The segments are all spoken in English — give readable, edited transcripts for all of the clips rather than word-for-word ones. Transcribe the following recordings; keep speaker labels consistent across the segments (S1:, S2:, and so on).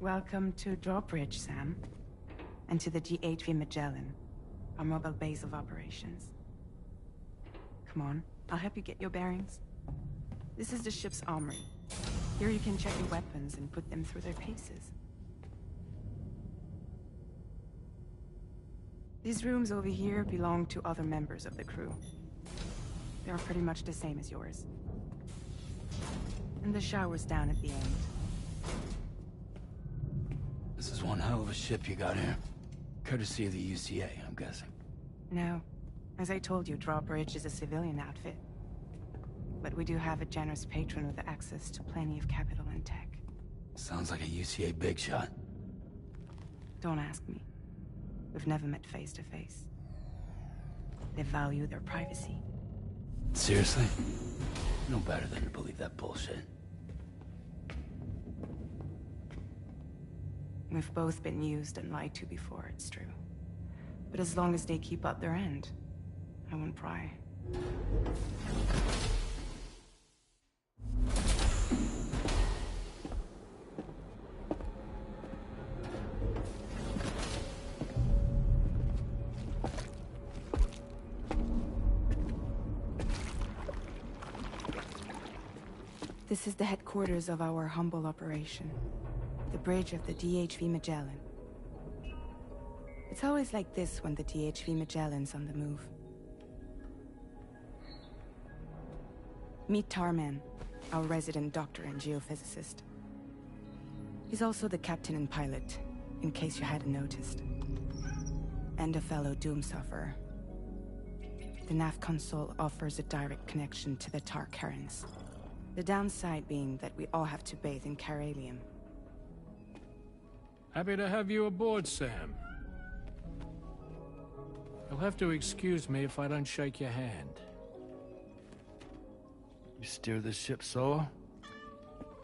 S1: Welcome to Drawbridge, Sam. And to the GHV Magellan, our mobile base of operations. Come on, I'll help you get your bearings. This is the ship's armory. Here you can check your weapons and put them through their paces. These rooms over here belong to other members of the crew. They are pretty much the same as yours. And the shower's down at the end.
S2: This is one hell of a ship you got here. Courtesy of the UCA, I'm guessing.
S1: No. As I told you, Drawbridge is a civilian outfit. But we do have a generous patron with access to plenty of capital and tech.
S2: Sounds like a UCA big shot.
S1: Don't ask me. We've never met face to face. They value their privacy.
S2: Seriously? No better than to believe that bullshit.
S1: We've both been used and lied to before, it's true. But as long as they keep up their end, I won't pry. This is the headquarters of our humble operation. The bridge of the DHV Magellan. It's always like this when the DHV Magellan's on the move. Meet Tarman, our resident doctor and geophysicist. He's also the captain and pilot, in case you hadn't noticed. And a fellow doom sufferer. The nav console offers a direct connection to the Tar currents. The downside being that we all have to bathe in Caralium.
S3: Happy to have you aboard, Sam. You'll have to excuse me if I don't shake your hand.
S2: You steer this ship solo?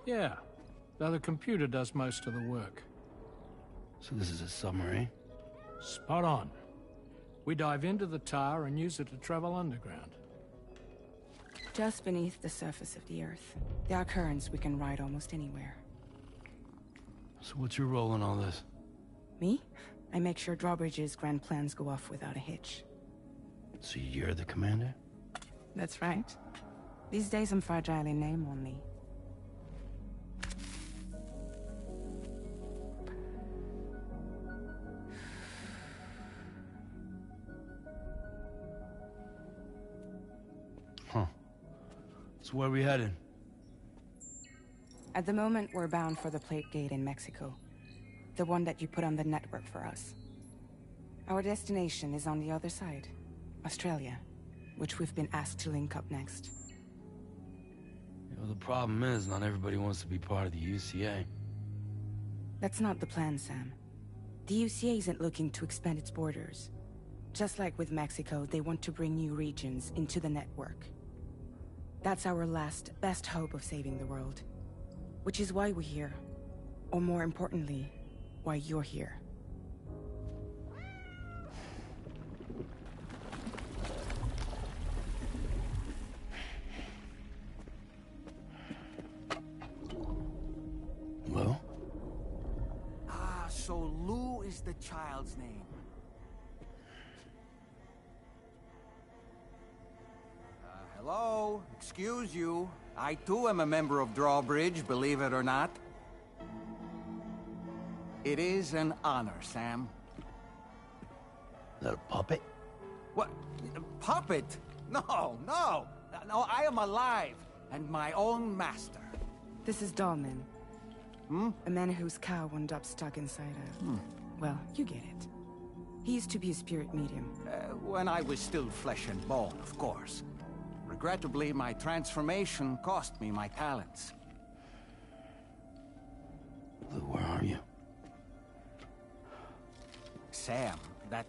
S3: Yeah, though the computer does most of the work.
S2: So this is a submarine?
S3: Spot on. We dive into the Tar and use it to travel underground.
S1: Just beneath the surface of the Earth. There are currents we can ride almost anywhere.
S2: So what's your role in all this?
S1: Me? I make sure Drawbridge's grand plans go off without a hitch.
S2: So you're the commander?
S1: That's right. These days I'm fragile in name only.
S2: Huh. So where are we headed?
S1: At the moment, we're bound for the Plate Gate in Mexico. The one that you put on the network for us. Our destination is on the other side, Australia, which we've been asked to link up next.
S2: You know, the problem is, not everybody wants to be part of the UCA.
S1: That's not the plan, Sam. The UCA isn't looking to expand its borders. Just like with Mexico, they want to bring new regions into the network. That's our last, best hope of saving the world. Which is why we're here. Or more importantly, why you're here.
S2: Lou?
S4: Ah, so Lou is the child's name. Hello? Excuse you. I too am a member of Drawbridge, believe it or not. It is an honor, Sam.
S2: Is that a puppet?
S4: What? A puppet? No, no! No, I am alive, and my own master.
S1: This is Dahlman. A man whose cow wound up stuck inside a... Well, you get it. He used to be a spirit medium.
S4: When I was still flesh and bone, of course. Regrettably, my transformation cost me my talents.
S2: Lou, where are you?
S4: Sam, that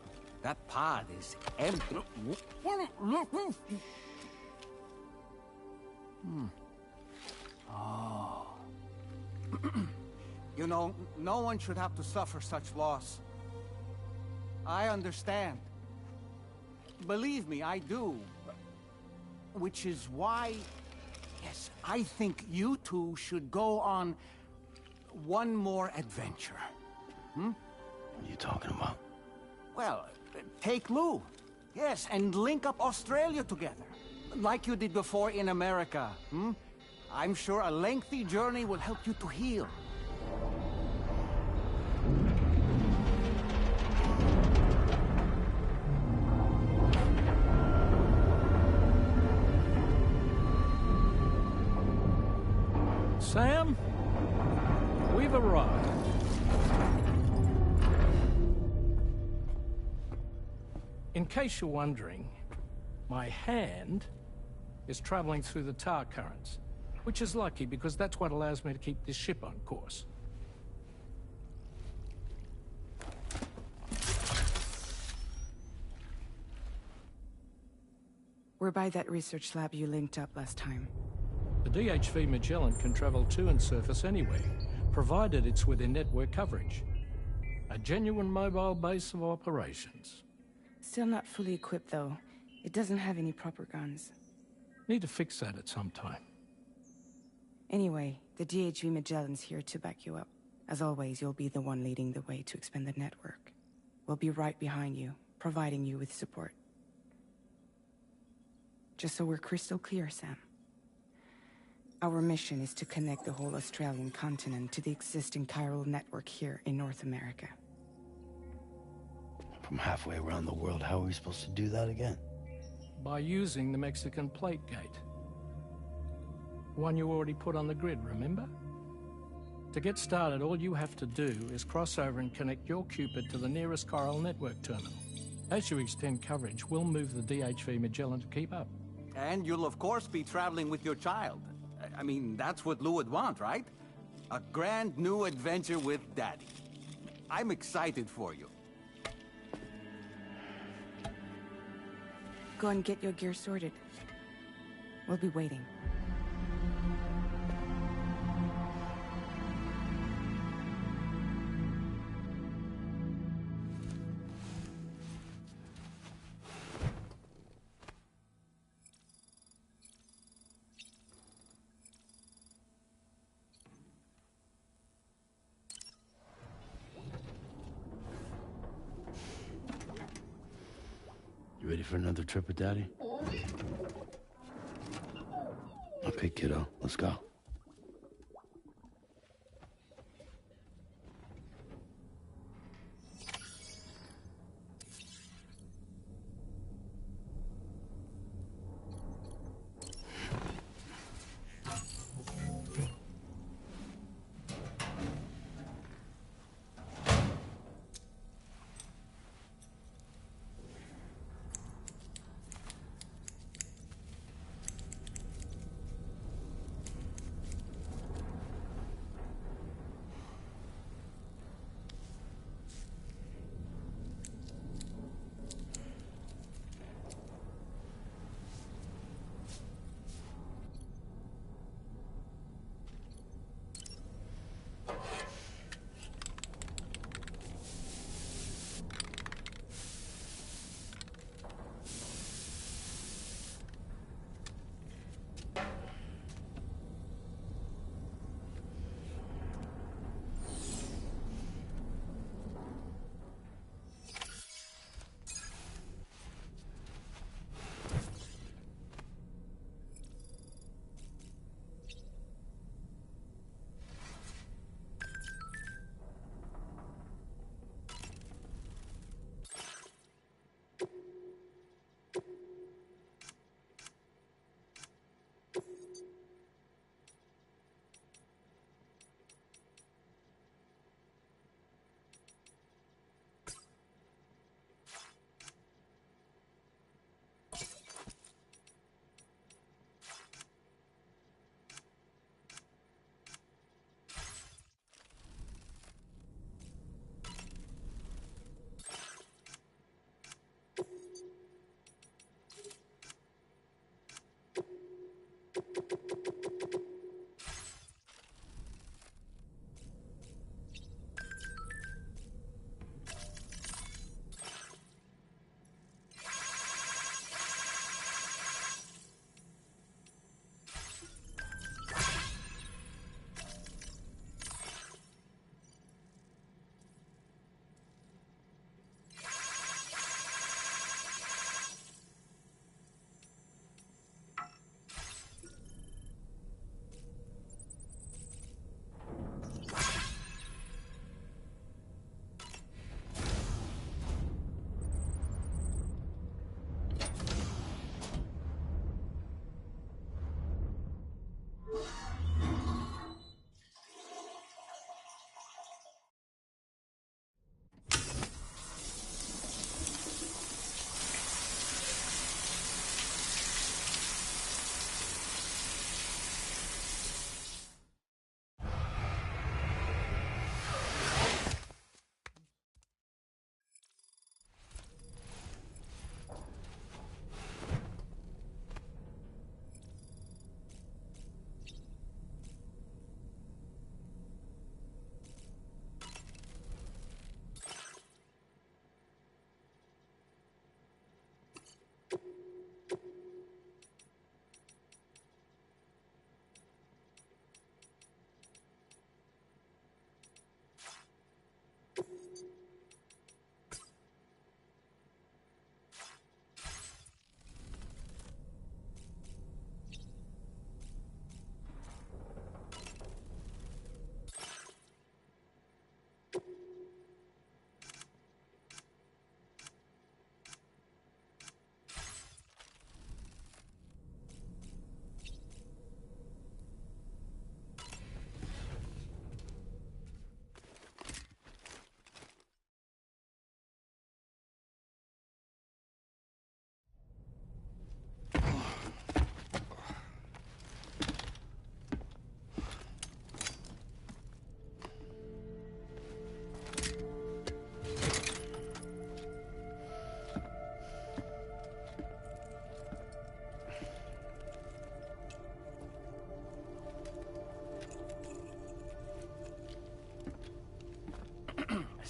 S4: pod is empty. Oh. You know, no one should have to suffer such loss. I understand. Believe me, I do. Which is why, yes, I think you two should go on one more adventure.
S2: What are you talking about?
S4: Well, take Lou. Yes, and link up Australia together. Like you did before in America. I'm sure a lengthy journey will help you to heal.
S3: Sam, we've arrived. In case you're wondering, my hand is traveling through the tar currents, which is lucky because that's what allows me to keep this ship on course.
S1: We're by that research lab you linked up last time.
S3: The DHV Magellan can travel to and surface anywhere, provided it's within network coverage. A genuine mobile base of operations.
S1: Still not fully equipped, though. It doesn't have any proper guns.
S3: Need to fix that at some time.
S1: Anyway, the DHV Magellan's here to back you up. As always, you'll be the one leading the way to expand the network. We'll be right behind you, providing you with support. Just so we're crystal clear, Sam. Our mission is to connect the whole Australian continent to the existing chiral network here in North America.
S2: From halfway around the world, how are we supposed to do that again?
S3: By using the Mexican plate gate. One you already put on the grid, remember? To get started, all you have to do is cross over and connect your Cupid to the nearest chiral network terminal. As you extend coverage, we'll move the DHV Magellan to keep up.
S4: And you'll of course be traveling with your child. I mean, that's what Lou would want, right? A grand new adventure with Daddy. I'm excited for you.
S1: Go and get your gear sorted. We'll be waiting.
S2: You ready for another trip with Daddy? Okay, kiddo, let's go.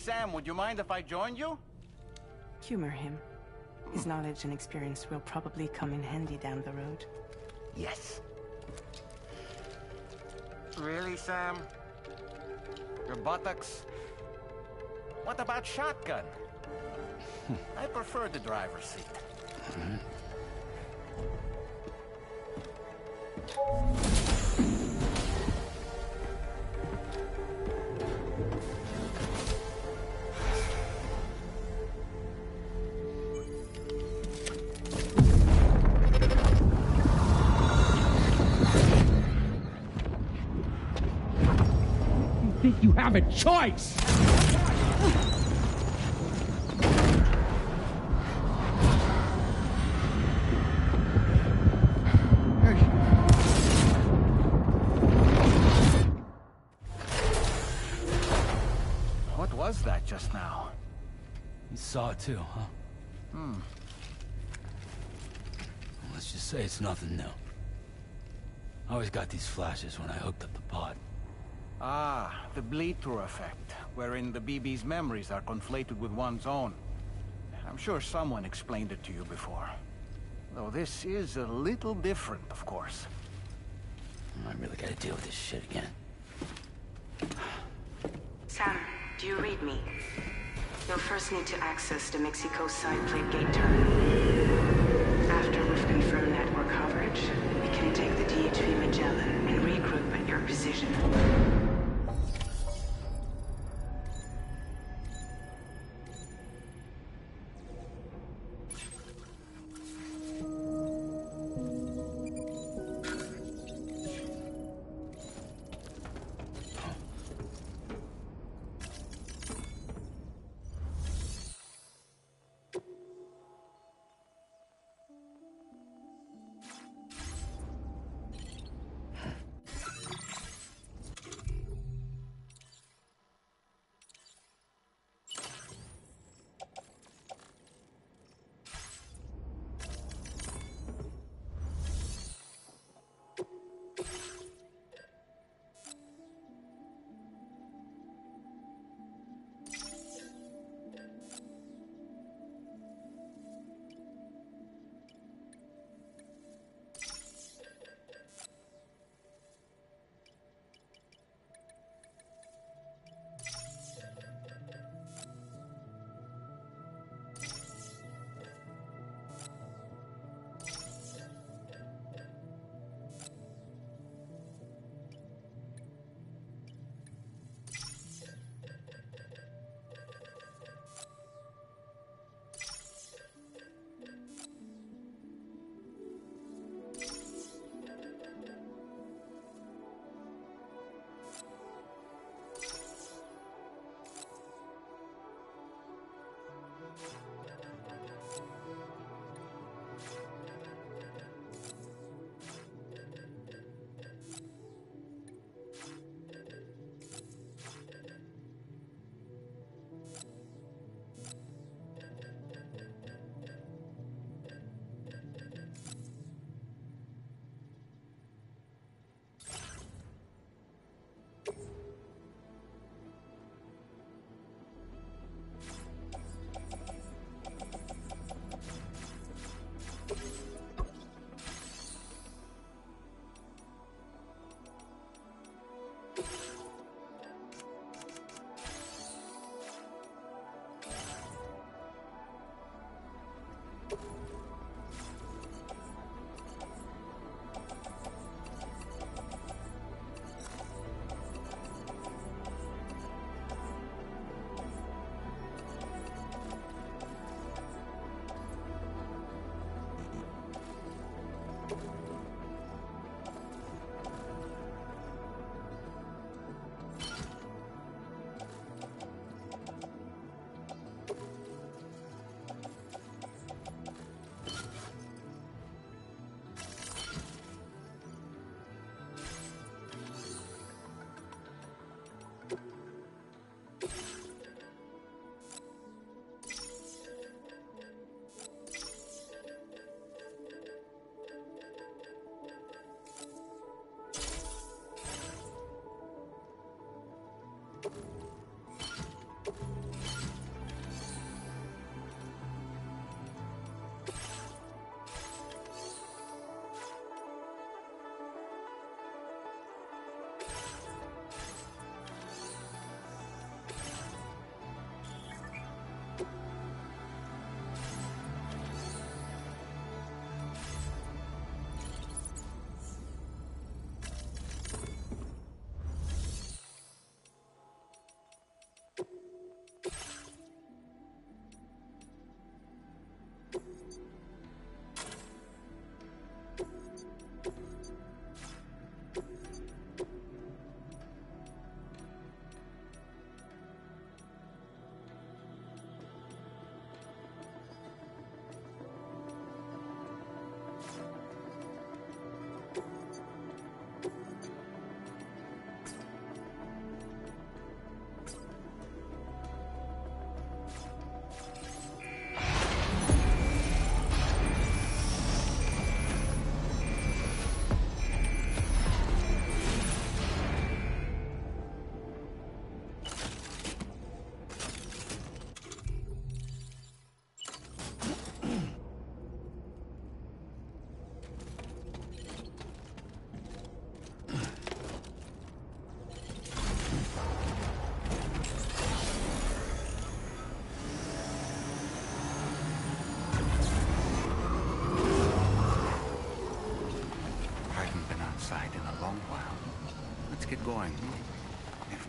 S4: Sam, would you mind if I joined you?
S1: Humor him. His knowledge and experience will probably come in handy down the road.
S4: Yes. Really, Sam? Your buttocks? What about shotgun? I prefer the driver's seat.
S5: Think you have a choice?
S4: What was that just now?
S2: You saw it too, huh? Let's just say it's nothing new. I always got these flashes when I hooked up the pod.
S4: Ah, the bleed-through effect, wherein the BB's memories are conflated with one's own. I'm sure someone explained it to you before. Though this is a little different, of course.
S2: I really gotta deal with this shit again.
S1: Sam, do you read me? You'll first need to access the Mexico side plate gate terminal. After we've confirmed network coverage, we can take the DHV Magellan and regroup at your position.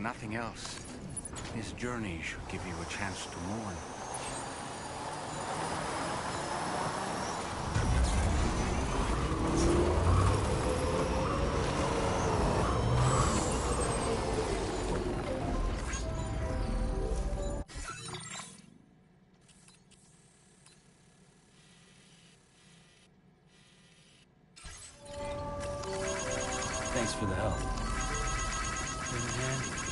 S4: nothing else, this journey should give you a chance to mourn.
S2: Thanks for the help. Been handy.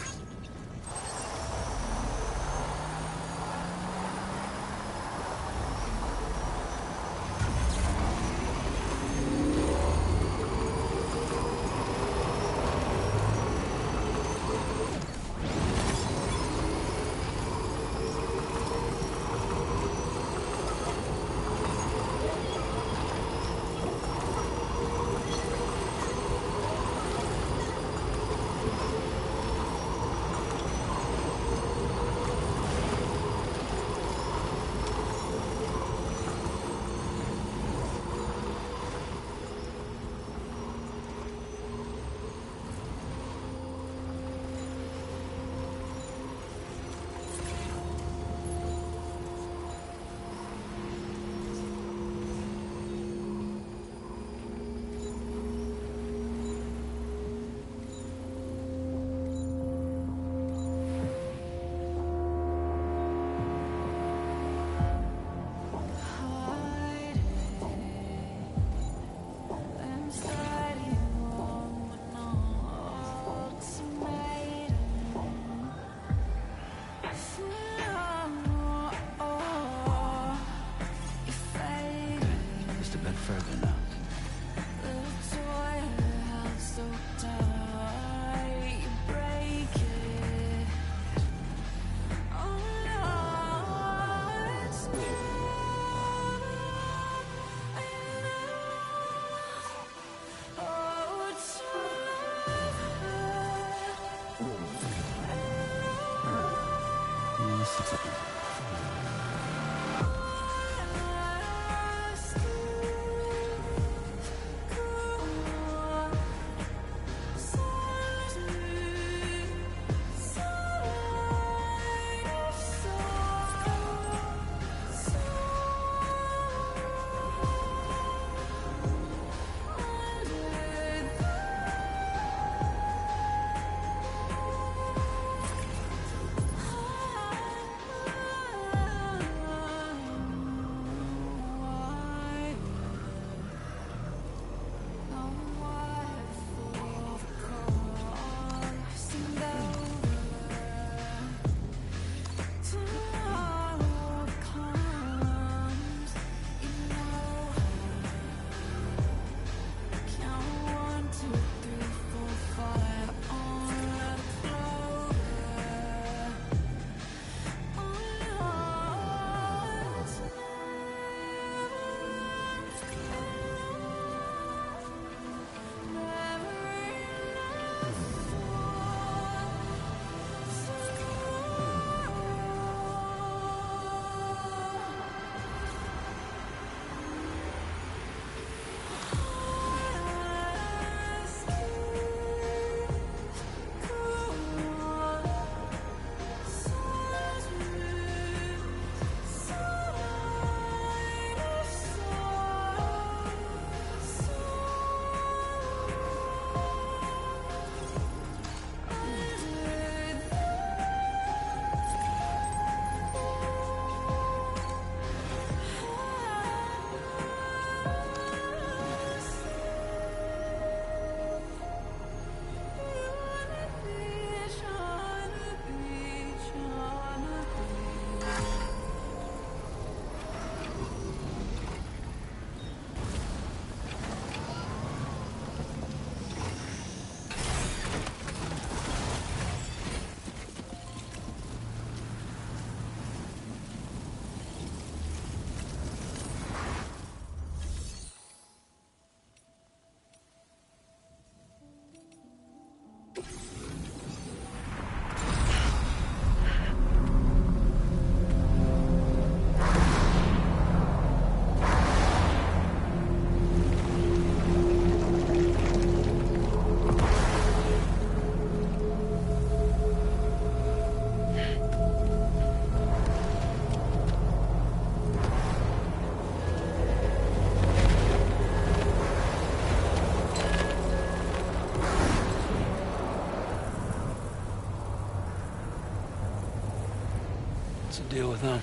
S2: What's the deal with them?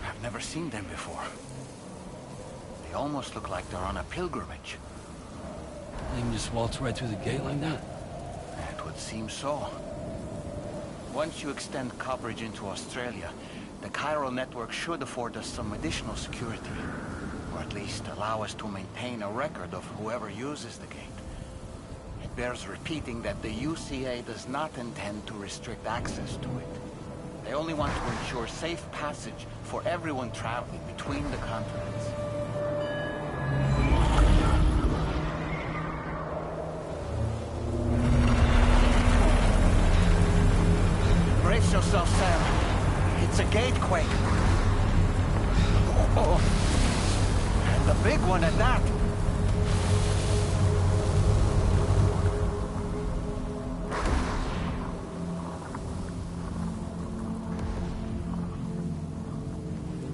S4: I've never seen them before. They almost look like they're on a pilgrimage.
S2: They can just waltz right through the gate like that?
S4: It would seem so. Once you extend coverage into Australia, the chiral network should afford us some additional security. Or at least allow us to maintain a record of whoever uses the gate. It bears repeating that the UCA does not intend to restrict access to it. They only want to ensure safe passage for everyone traveling between the continents. Brace yourself, Sam. It's a gatequake. Oh, and a big one at that.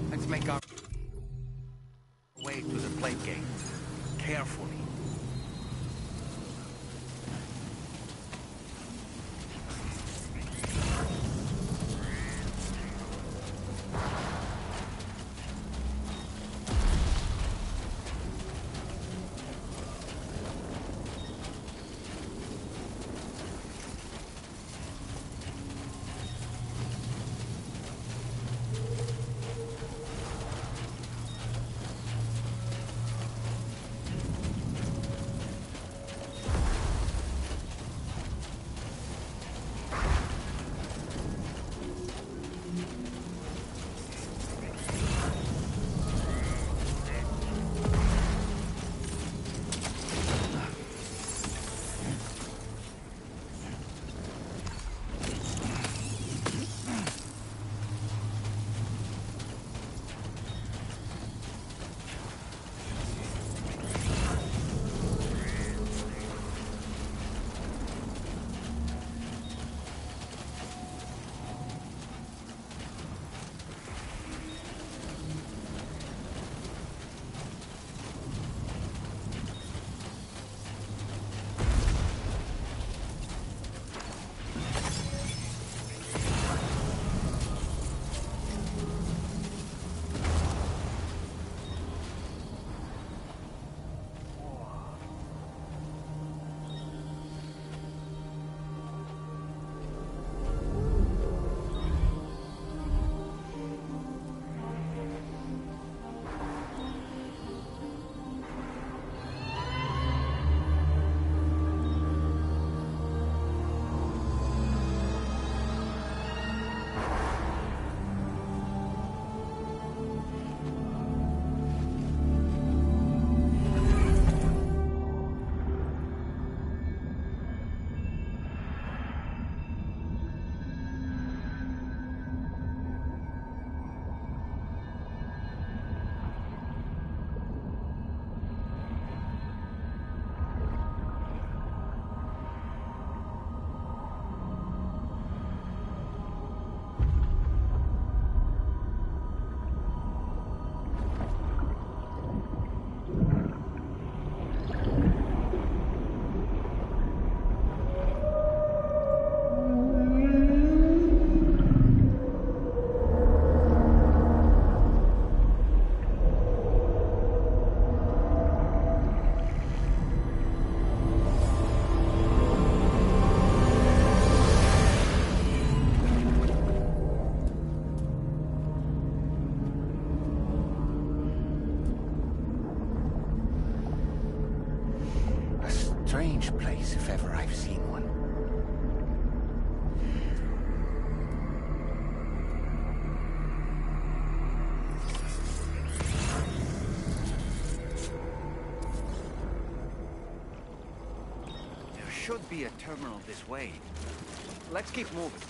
S4: Let's make our way to the plate gate. Carefully. Strange place, if ever I've seen one. There should be a terminal this way. Let's keep moving.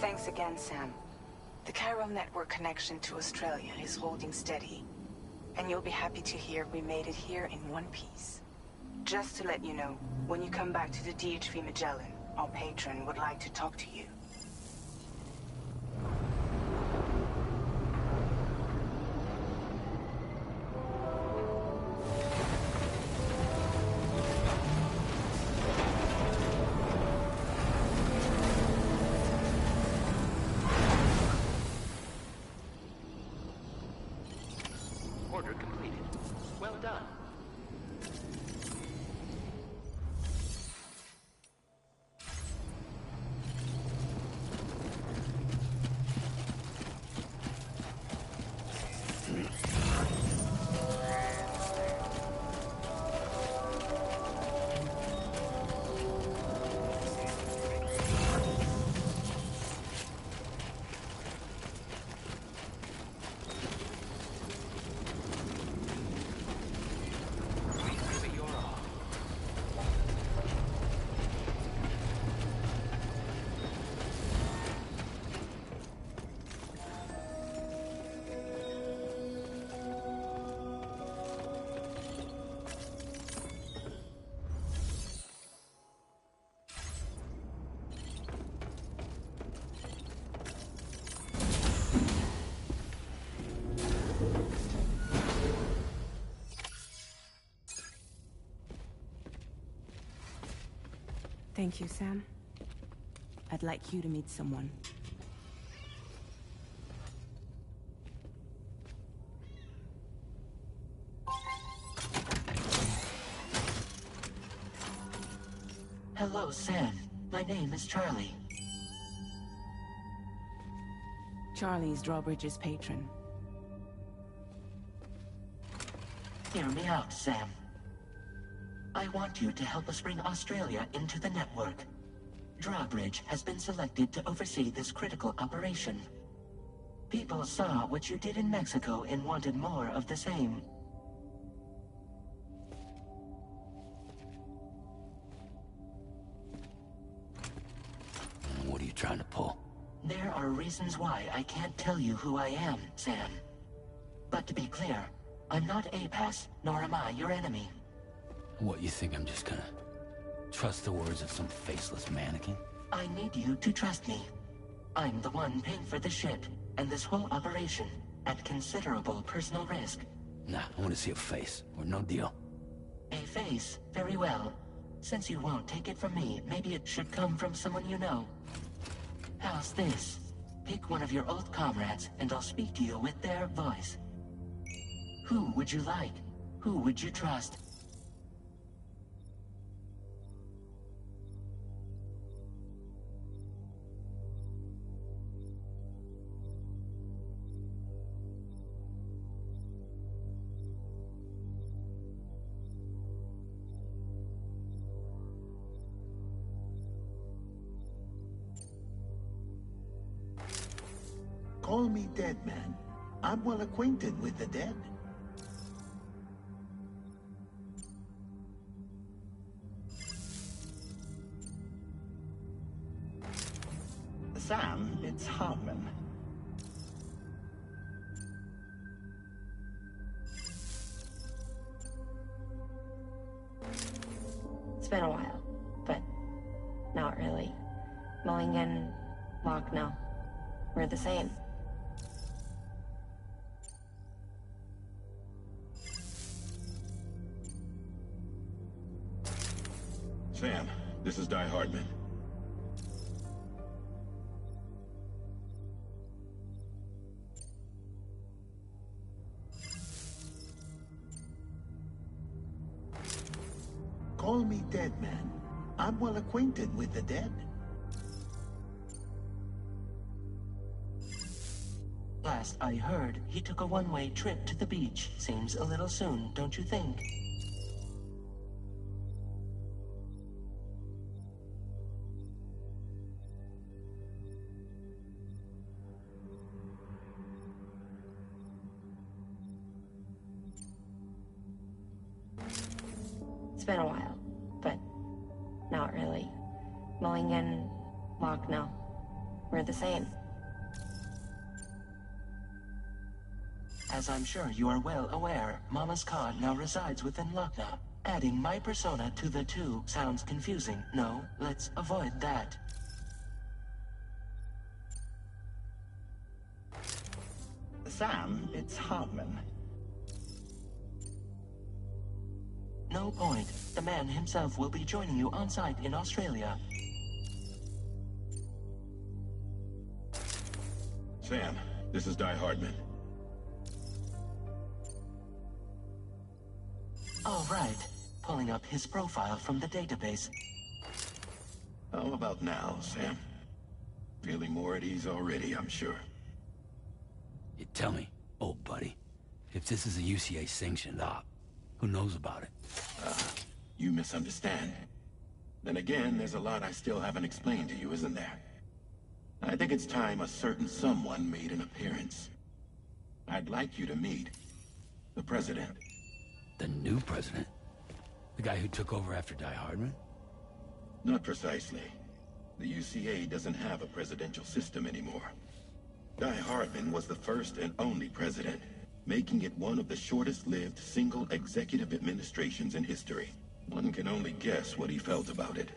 S1: Thanks again, Sam. The chiral network connection to Australia is holding steady. And you'll be happy to hear we made it here in one piece. Just to let you know, when you come back to the DHV Magellan, our patron would like to talk to you.
S6: Order completed. Well done.
S1: Thank you, Sam. I'd like you to meet someone.
S7: Hello, Sam. My name is Charlie.
S1: Charlie's Drawbridge's patron.
S7: Hear me out, Sam. I want you to help us bring Australia into the network. Drawbridge has been selected to oversee this critical operation. People saw what you did in Mexico and wanted more of the same.
S2: What are you trying to pull?
S7: There are reasons why I can't tell you who I am, Sam. But to be clear, I'm not APAS, nor am I your enemy.
S2: What, you think I'm just gonna trust the words of some faceless mannequin?
S7: I need you to trust me. I'm the one paying for the ship, and this whole operation, at considerable personal risk.
S2: Nah, I want to see a face, or no deal.
S7: A face? Very well. Since you won't take it from me, maybe it should come from someone you know. How's this? Pick one of your old comrades, and I'll speak to you with their voice. Who would you like? Who would you trust?
S8: Call me dead, man. I'm well acquainted with the dead. Sam, it's Hartman.
S9: It's been a while, but not really. Mulligan, Locke, no. We're the same.
S8: Sam, this is Di Hartman. Call me dead, man. I'm well acquainted with the dead.
S7: Last I heard, he took a one-way trip to the beach. Seems a little soon, don't you think?
S9: It's been a while, but not really. Mulligan, Locke, no. We're were the same.
S7: As I'm sure you are well aware, Mama's Khan now resides within Lochna. Adding my persona to the two sounds confusing. No, let's avoid that.
S8: Sam, it's Hartman.
S7: No point. The man himself will be joining you on site in Australia.
S10: Sam, this is Di Hardman.
S7: All right. Pulling up his profile from the database.
S10: How about now, Sam? Feeling more at ease already, I'm sure.
S2: You tell me, old buddy, if this is a UCA-sanctioned op, who knows about it?
S10: You misunderstand. Then again, there's a lot I still haven't explained to you, isn't there? I think it's time a certain someone made an appearance. I'd like you to meet the President.
S2: The new president? The guy who took over after Di Hardman?
S10: Not precisely. The UCA doesn't have a presidential system anymore. Di Hardman was the first and only president, making it one of the shortest-lived single executive administrations in history. One can only guess what he felt about it.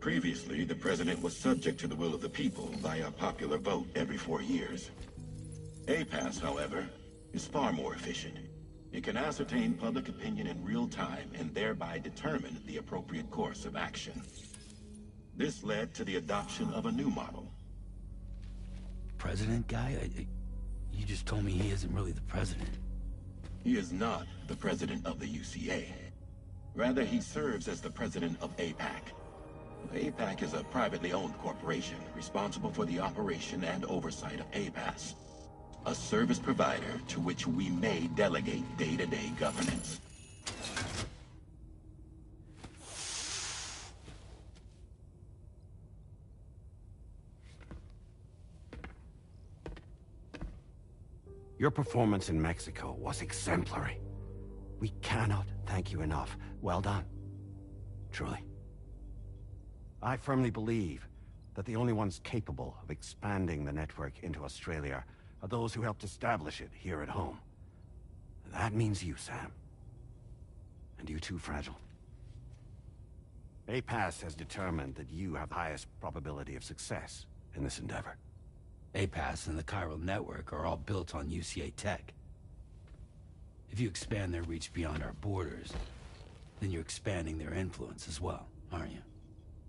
S10: Previously, the president was subject to the will of the people via popular vote every 4 years. APAS, however, is far more efficient. It can ascertain public opinion in real time and thereby determine the appropriate course of action. This led to the adoption of a new model.
S2: President guy? You just told me he isn't really the president.
S10: He is not the president of the UCA. Rather, he serves as the president of APAC. APAC is a privately owned corporation responsible for the operation and oversight of APAS, a service provider to which we may delegate day-to-day governance.
S11: Your performance in Mexico was exemplary. We cannot thank you enough. Well done. Truly. I firmly believe that the only ones capable of expanding the network into Australia are those who helped establish it here at home. That means you, Sam. And you too, Fragile. APAS has determined that you have the highest probability of success in this endeavor.
S2: APAS and the chiral network are all built on UCA tech. If you expand their reach beyond our borders, then you're expanding their influence as well, aren't you?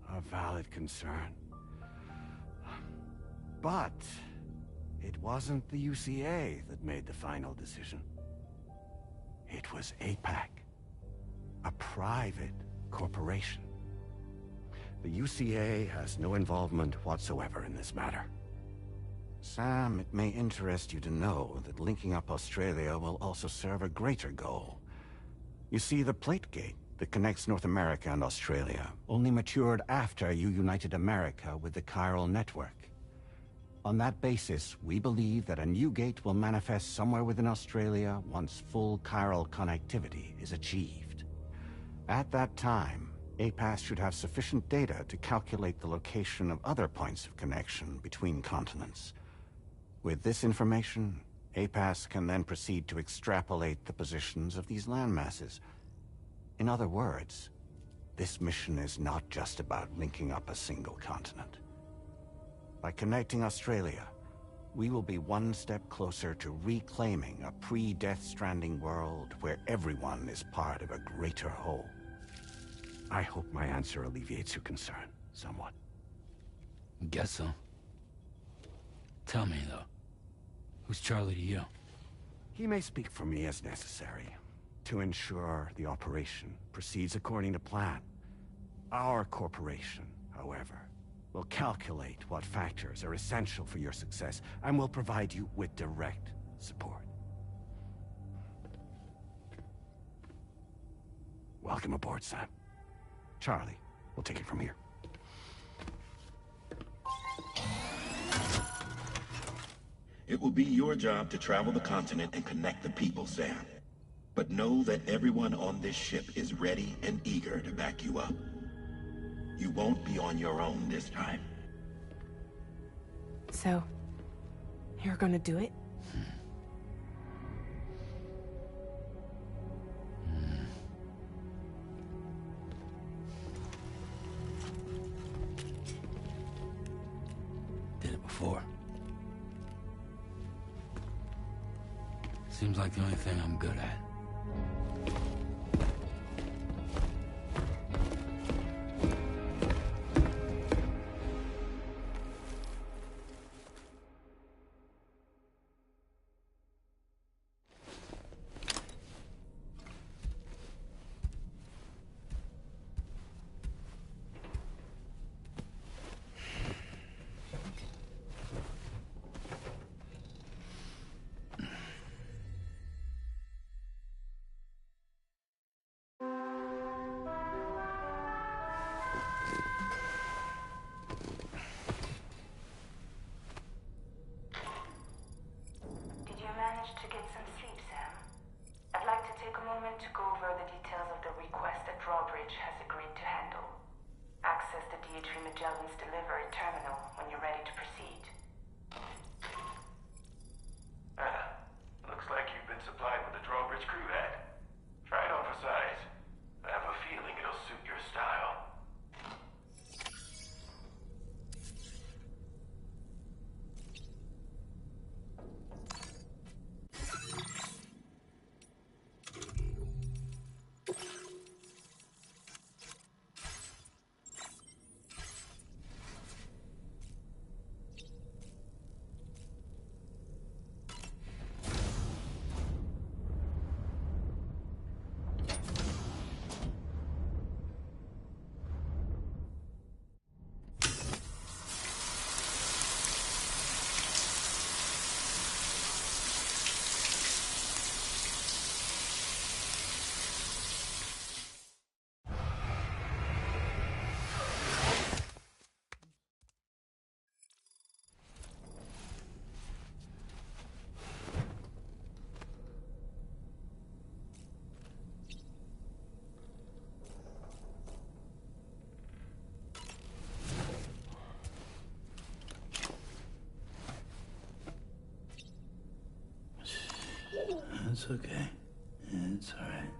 S11: A valid concern. But it wasn't the UCA that made the final decision. It was APAC, a private corporation. The UCA has no involvement whatsoever in this matter. Sam, it may interest you to know that linking up Australia will also serve a greater goal. You see, the plate gate that connects North America and Australia only matured after you united America with the chiral network. On that basis, we believe that a new gate will manifest somewhere within Australia once full chiral connectivity is achieved. At that time, APAS should have sufficient data to calculate the location of other points of connection between continents. With this information, APAS can then proceed to extrapolate the positions of these landmasses. In other words, this mission is not just about linking up a single continent. By connecting Australia, we will be one step closer to reclaiming a pre-Death Stranding world where everyone is part of a greater whole. I hope my answer alleviates your concern somewhat.
S2: Guess so. Tell me, though, who's Charlie to you?
S11: He may speak for me as necessary to ensure the operation proceeds according to plan. Our corporation, however, will calculate what factors are essential for your success and will provide you with direct support. Welcome aboard, Sam. Charlie, we'll take it from here.
S10: It will be your job to travel the continent and connect the people, Sam. But know that everyone on this ship is ready and eager to back you up. You won't be on your own this time.
S1: So, you're gonna do it?
S2: Did it before. Seems like the only thing I'm good at.
S12: To get some sleep, Sam. I'd like to take a moment to go over the details of the request that Drawbridge has agreed to handle. Access the D3 Magellan's delivery terminal when you're ready to proceed.
S13: Looks like you've been supplied with a Drawbridge crew hat. Try it on for size. I have a feeling it'll suit your style.
S2: It's okay. It's all right.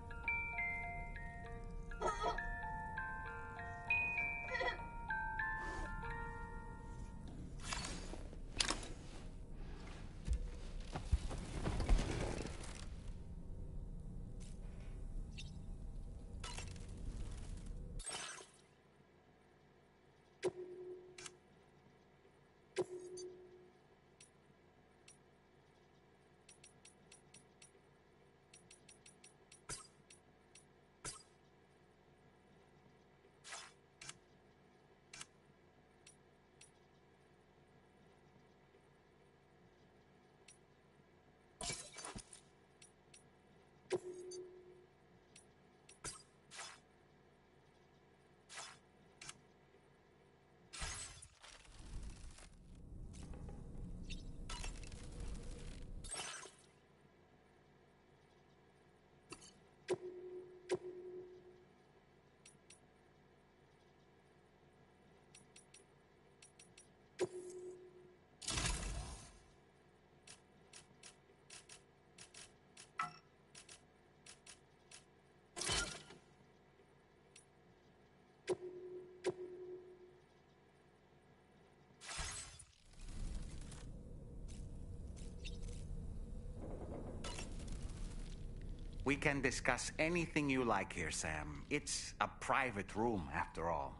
S4: We can discuss anything you like here, Sam. It's a private room, after all.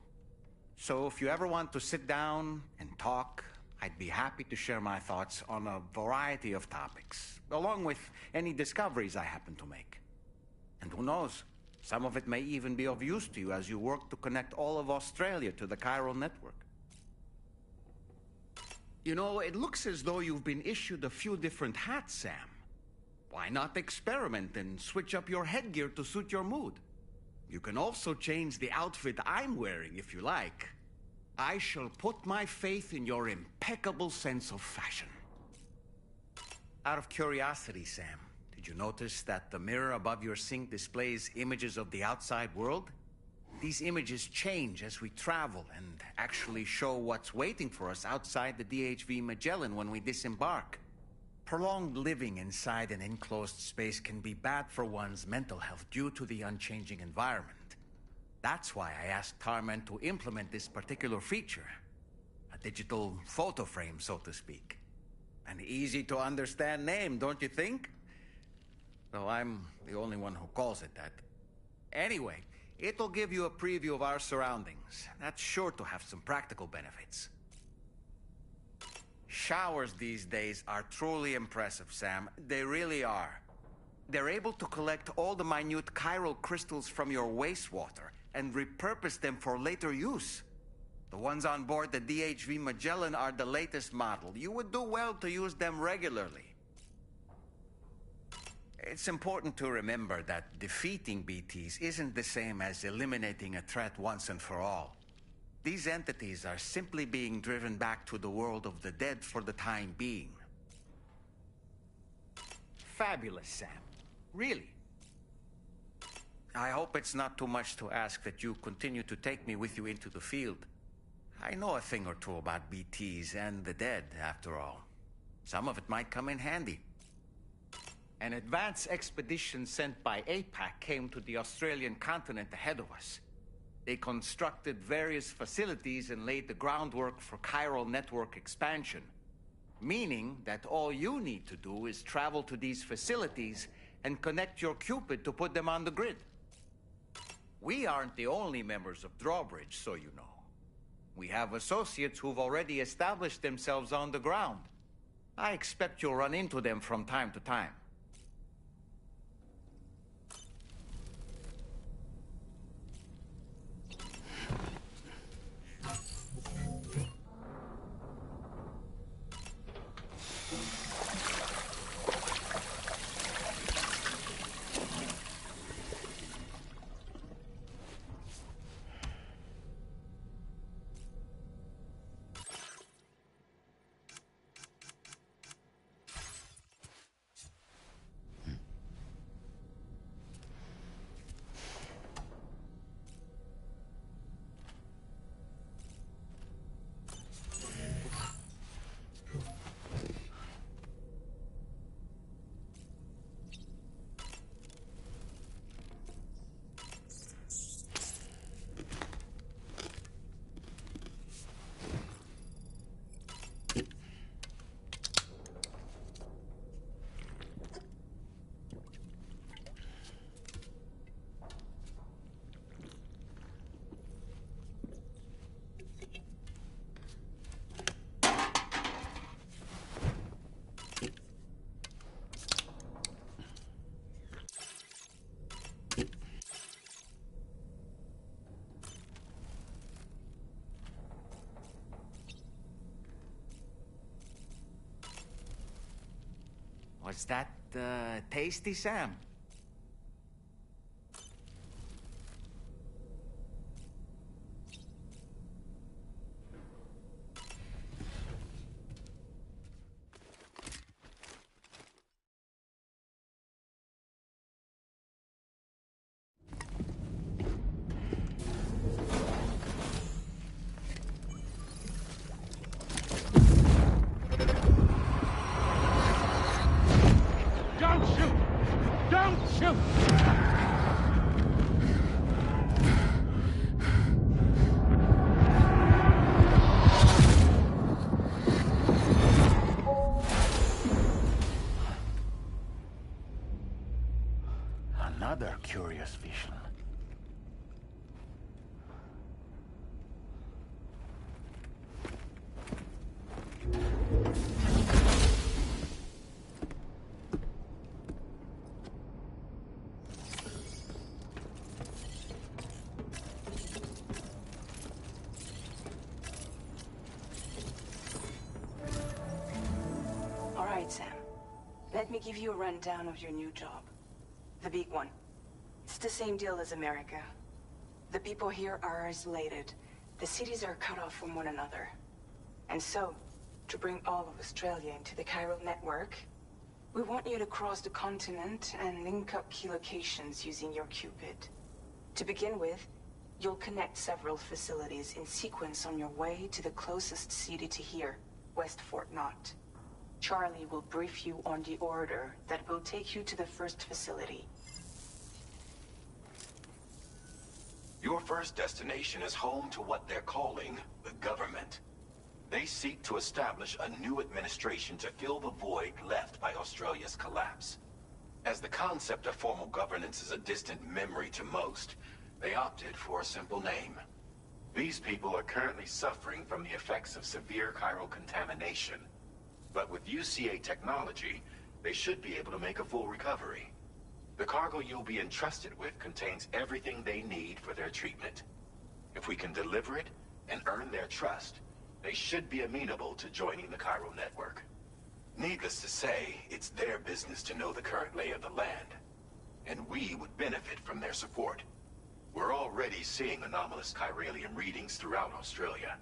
S4: So if you ever want to sit down and talk, I'd be happy to share my thoughts on a variety of topics, along with any discoveries I happen to make. And who knows, some of it may even be of use to you as you work to connect all of Australia to the chiral network. You know, it looks as though you've been issued a few different hats, Sam. Why not experiment and switch up your headgear to suit your mood? You can also change the outfit I'm wearing if you like. I shall put my faith in your impeccable sense of fashion. Out of curiosity, Sam, did you notice that the mirror above your sink displays images of the outside world?
S14: These images change as we travel and actually show what's waiting for us outside the DHV Magellan when we disembark. Prolonged living inside an enclosed space can be bad for one's mental health due to the unchanging environment. That's why I asked Tarman to implement this particular feature. A digital photo frame, so to speak. An easy-to-understand name, don't you think? Though I'm the only one who calls it that. Anyway, it'll give you a preview of our surroundings. That's sure to have some practical benefits. Showers these days are truly impressive, Sam. They really are. They're able to collect all the minute chiral crystals from your wastewater and repurpose them for later use. The ones on board the DHV Magellan are the latest model. You would do well to use them regularly. It's important to remember that defeating BTs isn't the same as eliminating a threat once and for all. These entities are simply being driven back to the world of the dead for the time being. Fabulous, Sam. Really. I hope it's not too much to ask that you continue to take me with you into the field. I know a thing or two about BTs and the dead, after all. Some of it might come in handy. An advance expedition sent by APAC came to the Australian continent ahead of us. They constructed various facilities and laid the groundwork for chiral network expansion, meaning that all you need to do is travel to these facilities and connect your Cupid to put them on the grid. We aren't the only members of Drawbridge, so you know. We have associates who've already established themselves on the ground. I expect you'll run into them from time to time. Was that, tasty, Sam?
S4: Another curious vision.
S1: All right, Sam. Let me give you a rundown of your new job. The big one. It's the same deal as America. The people here are isolated. The cities are cut off from one another. And so, to bring all of Australia into the chiral network, we want you to cross the continent and link up key locations using your Cupid. To begin with,
S12: You'll connect several facilities in sequence on your way to the closest city to here, West Fort Knott. Charlie will brief you on the order that will take you to the first facility.
S10: Your first destination is home to what they're calling the government. They seek to establish a new administration to fill the void left by Australia's collapse. As the concept of formal governance is a distant memory to most, they opted for a simple name. These people are currently suffering from the effects of severe chiral contamination. But with UCA technology, they should be able to make a full recovery. The cargo you'll be entrusted with contains everything they need for their treatment. If we can deliver it and earn their trust, they should be amenable to joining the chiral network. Needless to say, it's their business to know the current lay of the land, and we would benefit from their support. We're already seeing anomalous chiralium readings throughout Australia.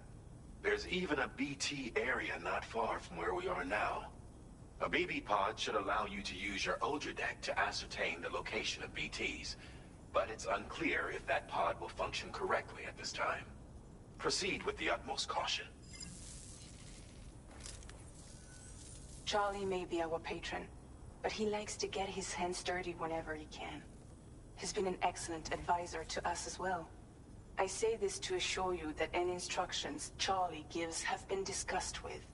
S10: There's even a BT area not far from where we are now. A BB pod should allow you to use your Ultra deck to ascertain the location of BTs, but it's unclear if that pod will function correctly at this time. Proceed with the utmost caution.
S12: Charlie may be our patron, but he likes to get his hands dirty whenever he can. He's been an excellent advisor to us as well. I say this to assure you that any instructions Charlie gives have been discussed with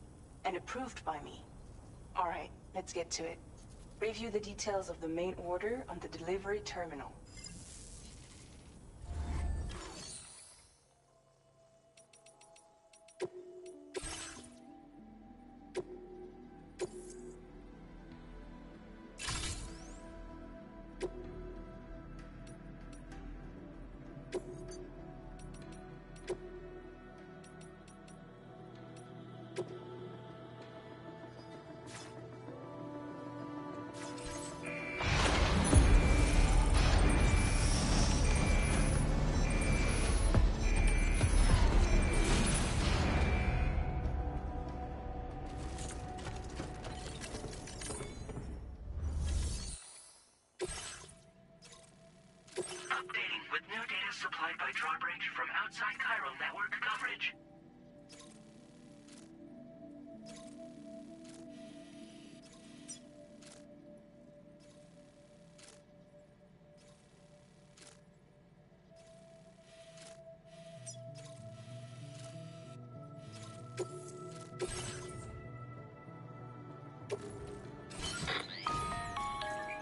S12: and approved by me. All right, let's get to it. Review the details of the main order on the delivery terminal.
S7: Supplied by drawbridge from outside chiral network coverage.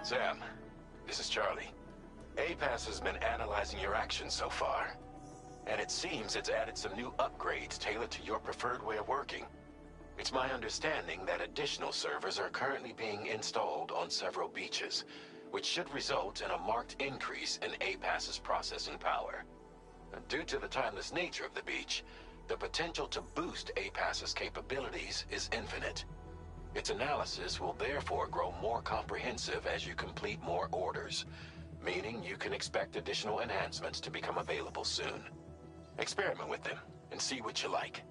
S10: Sam, this is Charlie. APAS has been analyzing your actions so far, and it seems it's added some new upgrades tailored to your preferred way of working. It's my understanding that additional servers are currently being installed on several beaches, which should result in a marked increase in APAS's processing power. Due to the timeless nature of the beach, the potential to boost APAS's capabilities is infinite. Its analysis will therefore grow more comprehensive as you complete more orders, meaning you can expect additional enhancements to become available soon. Experiment with them and see what you like.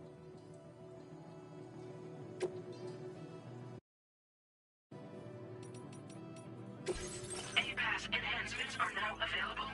S7: APAS enhancements are now available.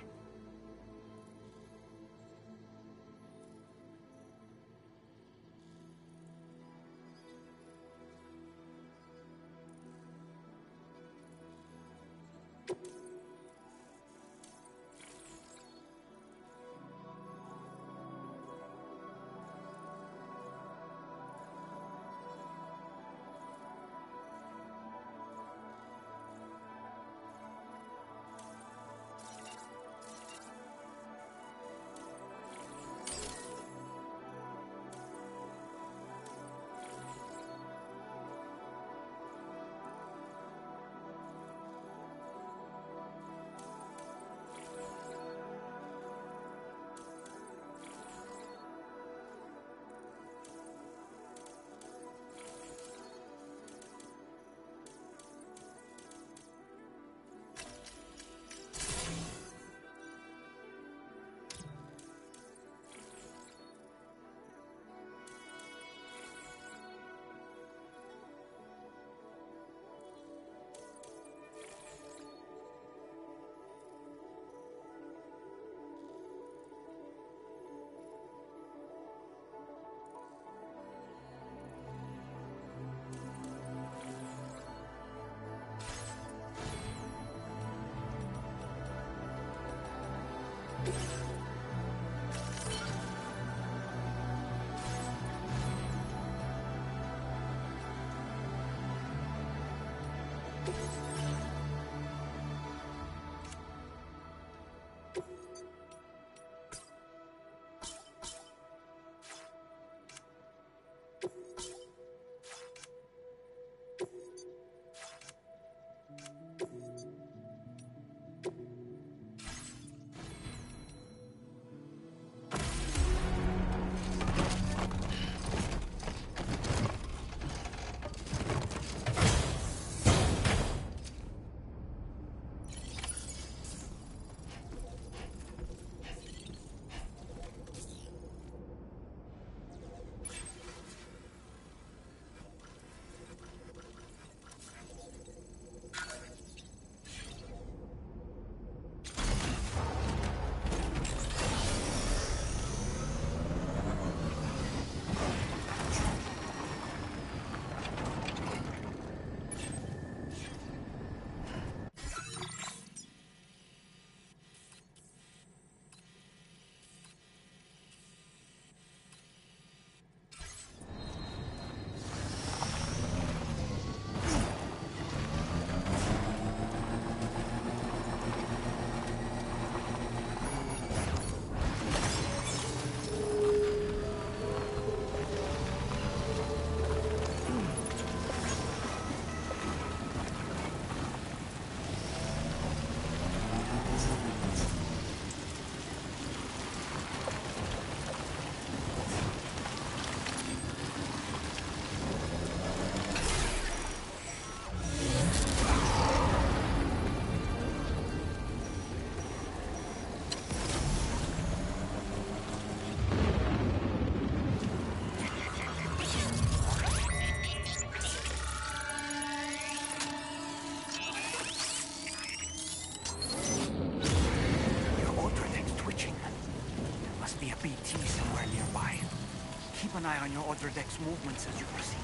S11: Keep an eye on your other deck's movements as you proceed.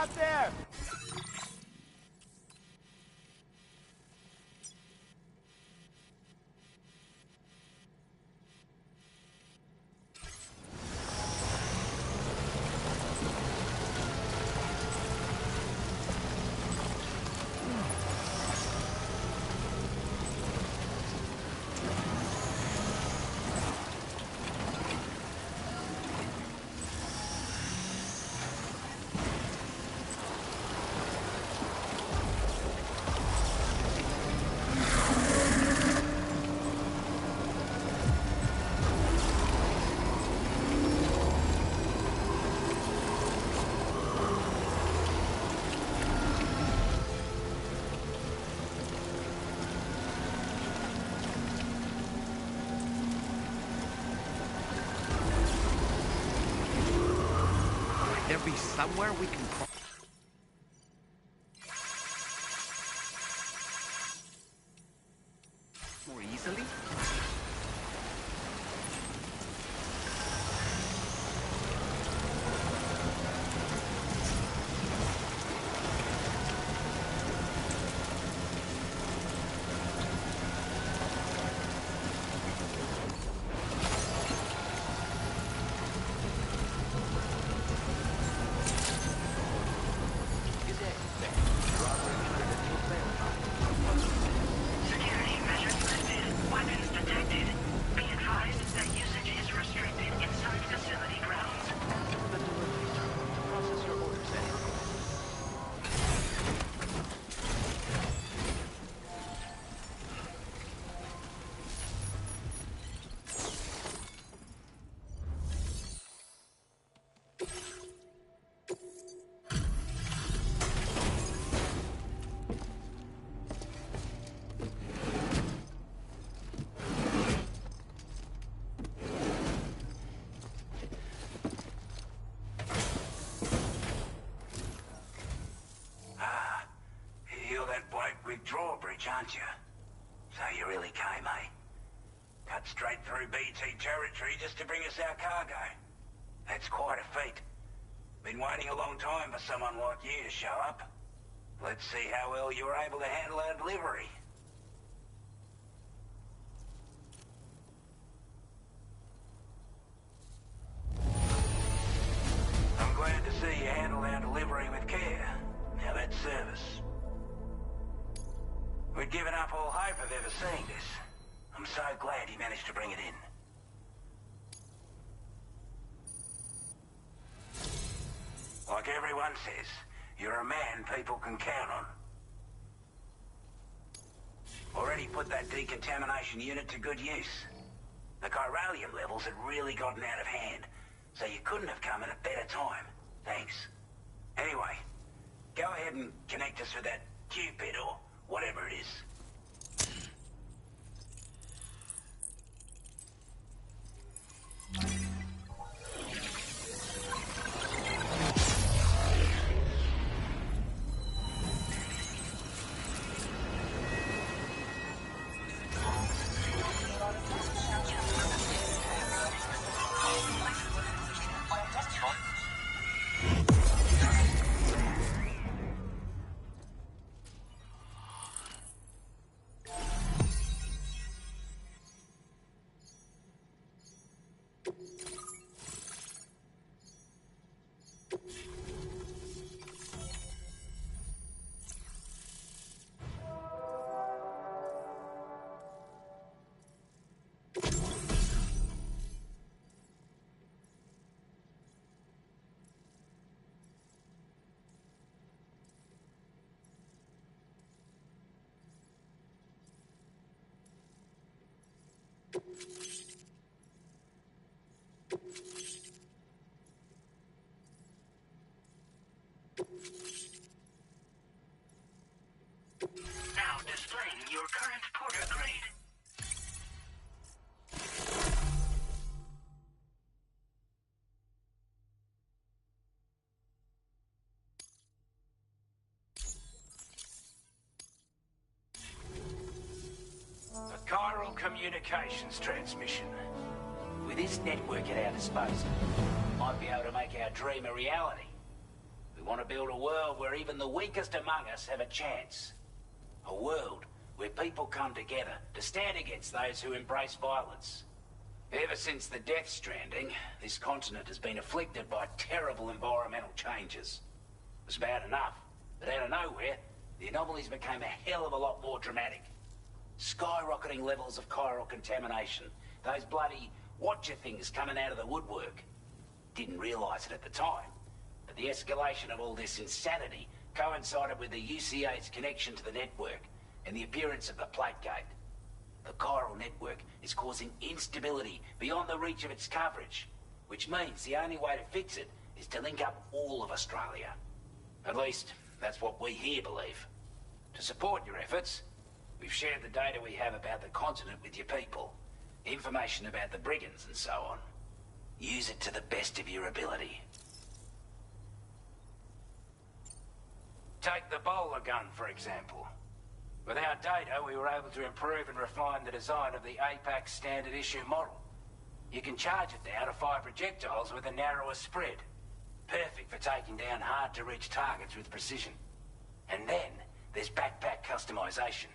S15: out there!
S14: There be somewhere we can cross more easily?
S16: Drawbridge, aren't you? So you really came, eh? Cut straight through BT territory just to bring us our cargo. That's quite a feat. Been waiting a long time for someone like you to show up. Let's see how well you were able to handle our delivery. I'm glad to see you handled our delivery with care. Now that's service. We'd given up all hope of ever seeing this. I'm so glad he managed to bring it in. Like everyone says, you're a man people can count on. Already put that decontamination unit to good use. The chiralium levels had really gotten out of hand, so you couldn't have come at a better time. Thanks. Anyway, go ahead and connect us with that Cupid or whatever it is.
S7: Now displaying your current porter grade.
S16: A chiral communications transmission. With this network at our disposal, might be able to make our dream a reality. We want to build a world where even the weakest among us have a chance. A world where people come together to stand against those who embrace violence. Ever since the Death Stranding, this continent has been afflicted by terrible environmental changes. It was bad enough, but out of nowhere, the anomalies became a hell of a lot more dramatic. Skyrocketing levels of chiral contamination. Those bloody watcher things coming out of the woodwork. Didn't realise it at the time, but the escalation of all this insanity coincided with the UCA's connection to the network and the appearance of the plate gate. The chiral network is causing instability beyond the reach of its coverage, which means the only way to fix it is to link up all of Australia. At least, that's what we here believe. To support your efforts, we've shared the data we have about the continent with your people, information about the brigands and so on. Use it to the best of your ability. Take the bowler gun, for example. With our data, we were able to improve and refine the design of the APAC standard issue model. You can charge it now to fire projectiles with a narrower spread. Perfect for taking down hard-to-reach targets with precision. And then, there's backpack customization.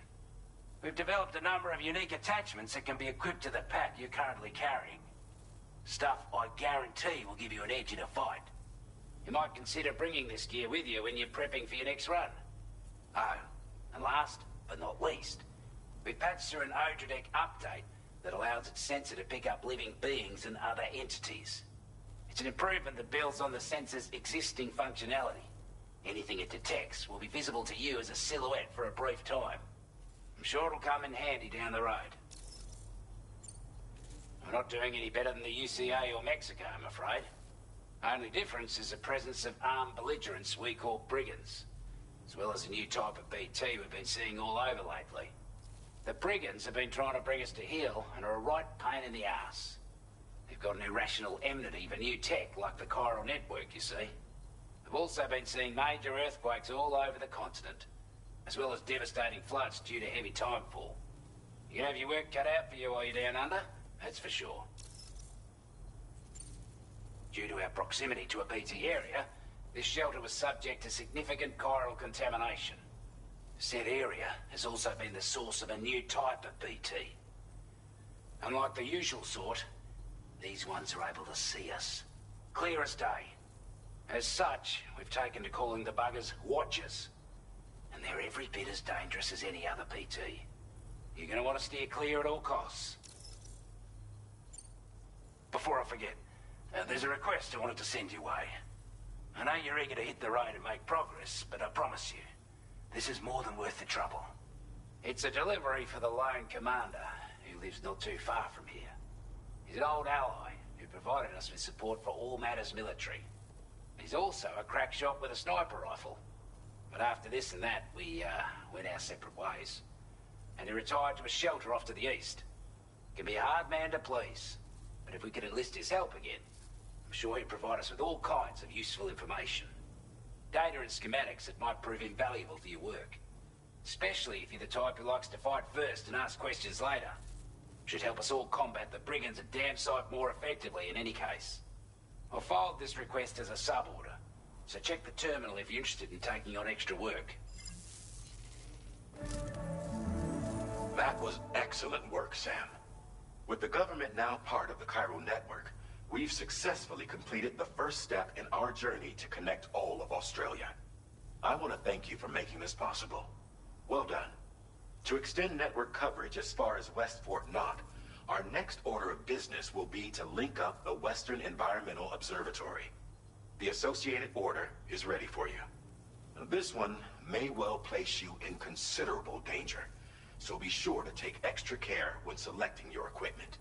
S16: We've developed a number of unique attachments that can be equipped to the pack you're currently carrying. Stuff I guarantee will give you an edge in a fight. You might consider bringing this gear with you when you're prepping for your next run. Oh, and last but not least, we've patched through an Odradek update that allows its sensor to pick up living beings and other entities. It's an improvement that builds on the sensor's existing functionality. Anything it detects will be visible to you as a silhouette for a brief time. I'm sure it'll come in handy down the road. We're not doing any better than the UCA or Mexico, I'm afraid. Only difference is the presence of armed belligerents we call brigands, as well as a new type of BT we've been seeing all over lately. The brigands have been trying to bring us to heel and are a right pain in the ass. They've got an irrational enmity for new tech like the chiral network, you see. We've also been seeing major earthquakes all over the continent, as well as devastating floods due to heavy timefall. You have your work cut out for you while you're down under, that's for sure. Due to our proximity to a BT area, this shelter was subject to significant chiral contamination. Said area has also been the source of a new type of BT. Unlike the usual sort, these ones are able to see us. Clear as day. As such, we've taken to calling the buggers Watchers. And they're every bit as dangerous as any other PT. You're gonna want to steer clear at all costs. Before I forget, there's a request I wanted to send your way. I know you're eager to hit the road and make progress, but I promise you, this is more than worth the trouble. It's a delivery for the lone commander, who lives not too far from here. He's an old ally who provided us with support for all matters military. He's also a crack shot with a sniper rifle. But after this and that, we went our separate ways. And he retired to a shelter off to the east. Can be a hard man to please, but if we could enlist his help again, I'm sure he'd provide us with all kinds of useful information. Data and schematics that might prove invaluable for your work. Especially if you're the type who likes to fight first and ask questions later. Should help us all combat the brigands a damn sight more effectively in any case. I've filed this request as a sub-order, so check the terminal if you're interested in taking on extra work.
S13: That was excellent work, Sam. With the government now part of the chiral network, we've successfully completed the first step in our journey to connect all of Australia. I want to thank you for making this possible. Well done. To extend network coverage as far as West Fort Knott, our next order of business will be to link up the Western Environmental Observatory. The associated order is ready for you. This one may well place you in considerable danger, so be sure to take extra care when selecting your equipment.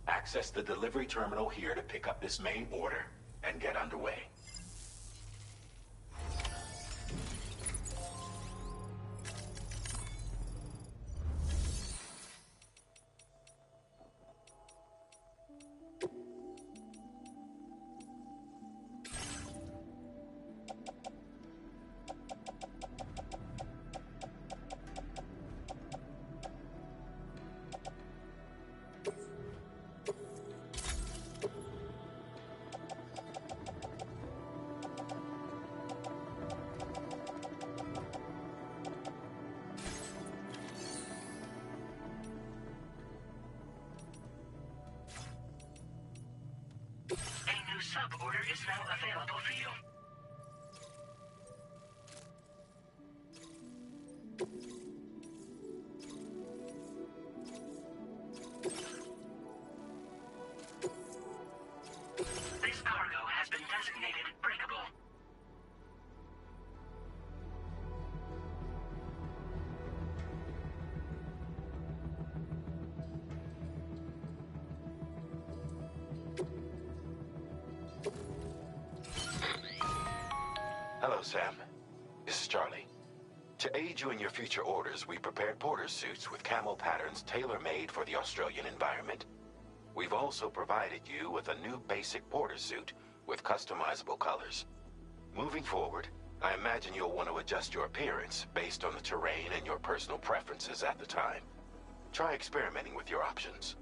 S13: Access the delivery terminal here to pick up this main order and get underway.
S16: sub-order is now available for you. This cargo has been designated breakable.
S13: Hello, Sam. This is Charlie. To aid you in your future orders, we prepared porter suits with camel patterns tailor-made for the Australian environment. We've also provided you with a new basic porter suit with customizable colors. Moving forward, I imagine you'll want to adjust your appearance based on the terrain and your personal preferences at the time. Try experimenting with your options.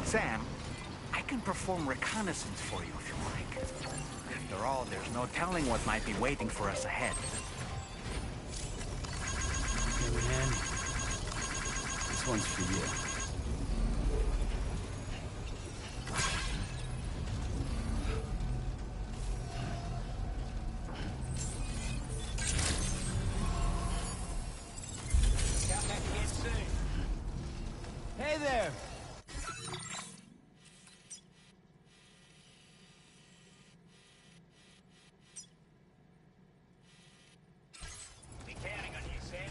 S4: Sam, I can perform reconnaissance for you if you like. After all, there's no telling what might be waiting for us ahead.
S2: Hey, man. This one's for you.
S15: Hey there!
S16: Be counting on you, Sam.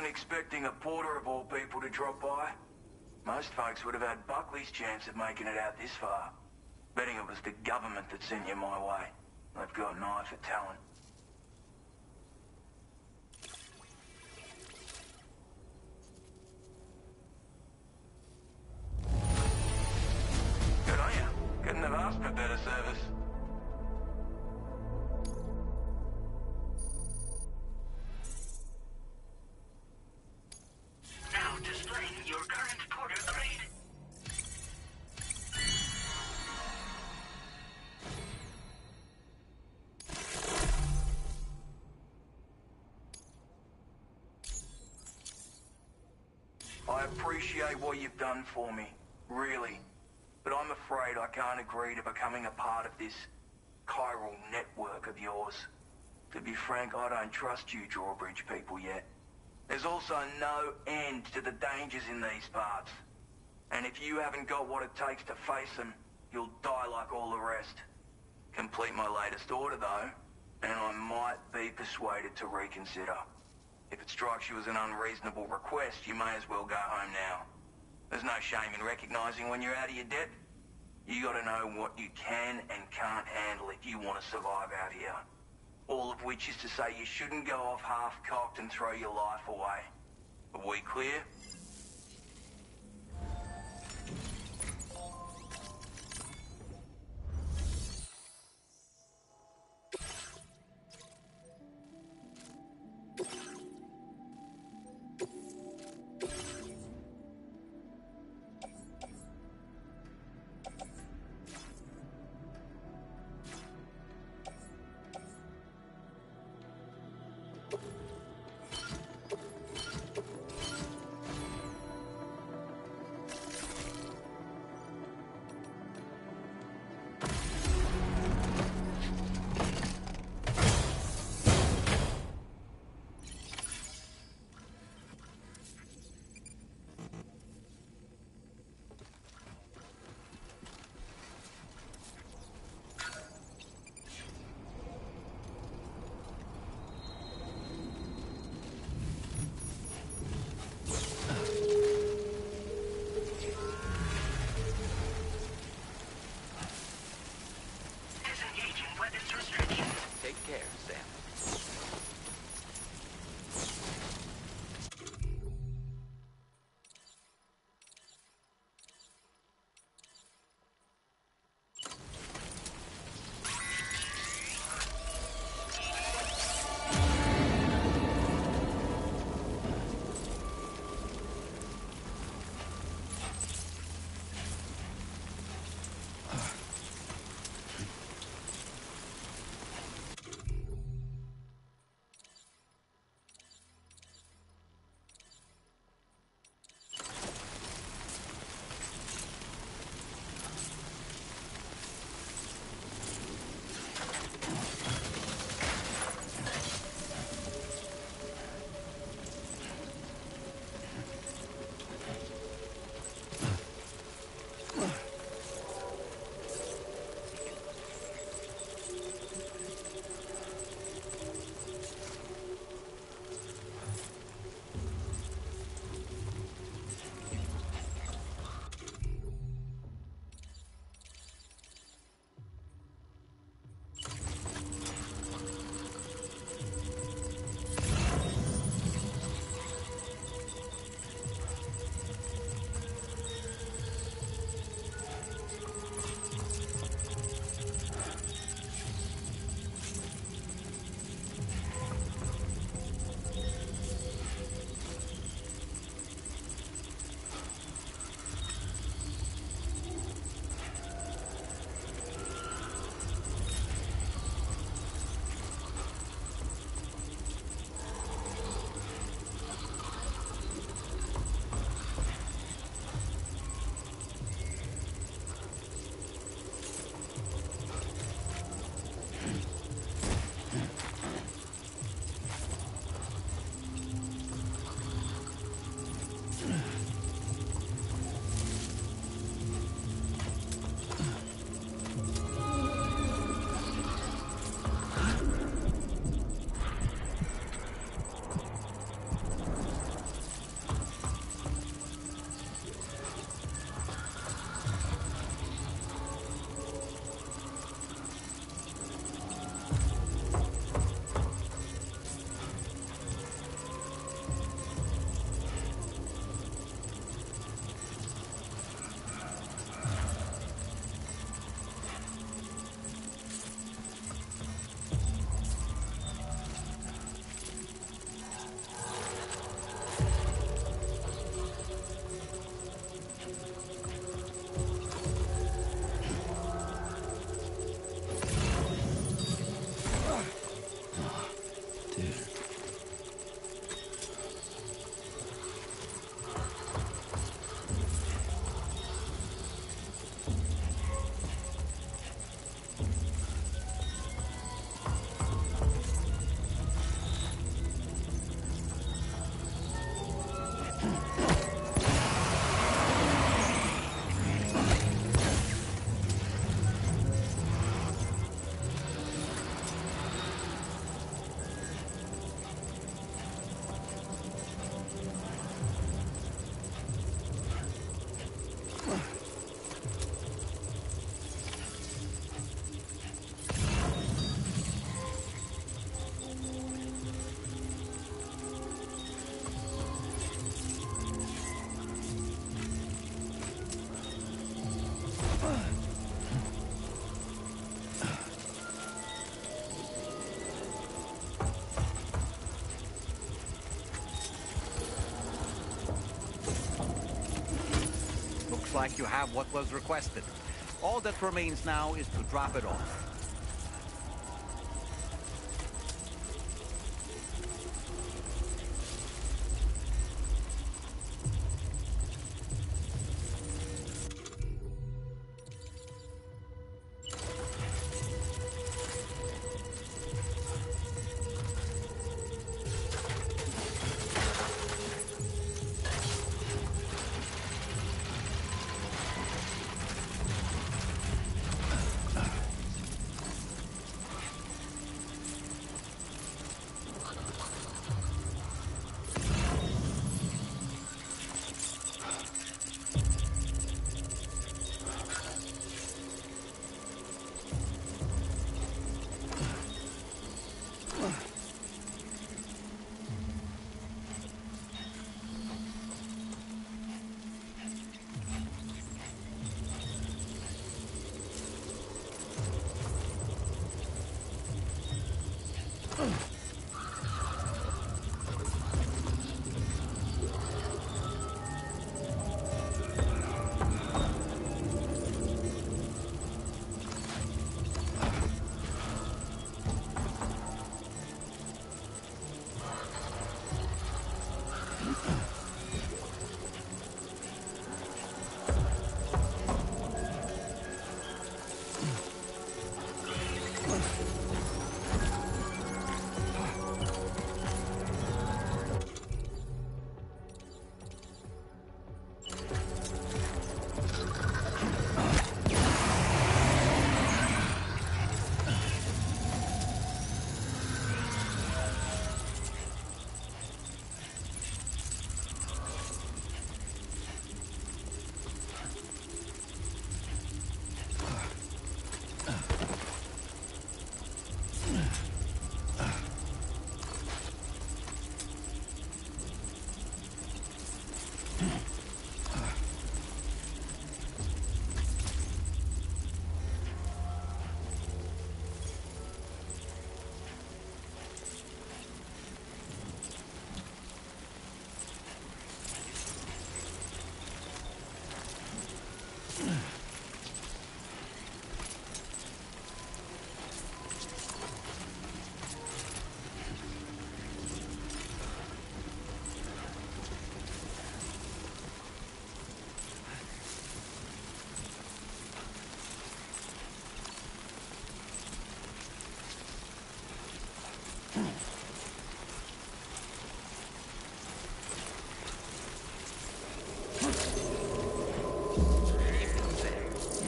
S16: Expecting a porter of all people to drop by. Most folks would have had Buckley's chance of making it out this far. Betting it was the government that sent you my way. They've got an eye for talent. Good on you. Couldn't have asked for better service. I appreciate what you've done for me, really. But I'm afraid I can't agree to becoming a part of this chiral network of yours. To be frank, I don't trust you drawbridge people yet. There's also no end to the dangers in these parts. And if you haven't got what it takes to face them, you'll die like all the rest. Complete my latest order, though, and I might be persuaded to reconsider. If it strikes you as an unreasonable request, you may as well go home now. There's no shame in recognizing when you're out of your depth. You gotta know what you can and can't handle if you want to survive out here. All of which is to say you shouldn't go off half-cocked and throw your life away. Are we clear?
S4: like you have what was requested. All that remains now is to drop it off.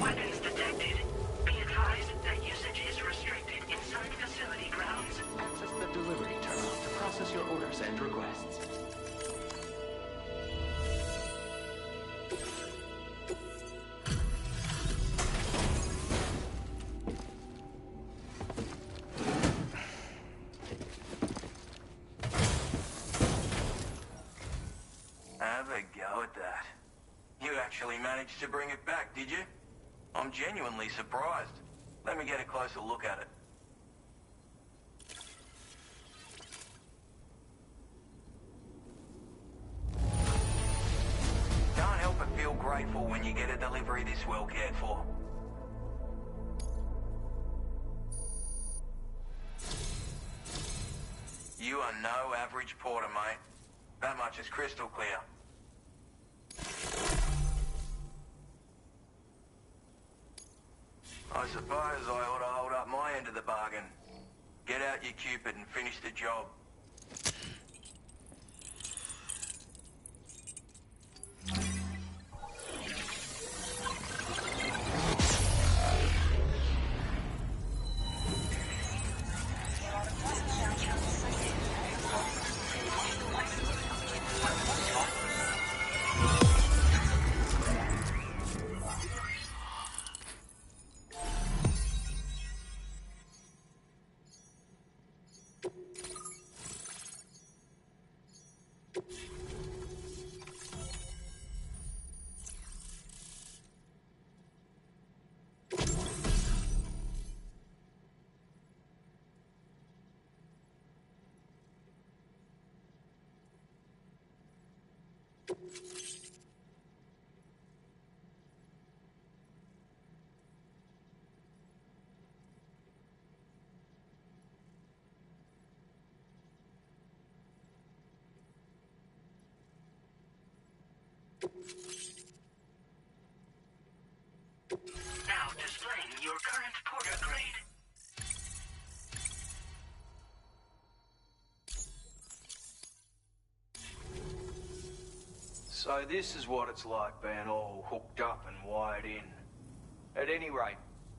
S16: Weapons detected. Be advised that usage is restricted inside facility grounds.
S6: Access the delivery terminal to process your orders and requests.
S16: Have a go at that. You actually managed to bring it back, did you? I'm genuinely surprised. Let me get a closer look at it. Can't help but feel grateful when you get a delivery this well cared for. You are no average porter, mate. That much is crystal clear. I suppose I ought to hold up my end of the bargain. Get out your Cupid and finish the job. Now displaying your current porter grade.
S17: So this is what it's like being all hooked up and wired in. At any rate,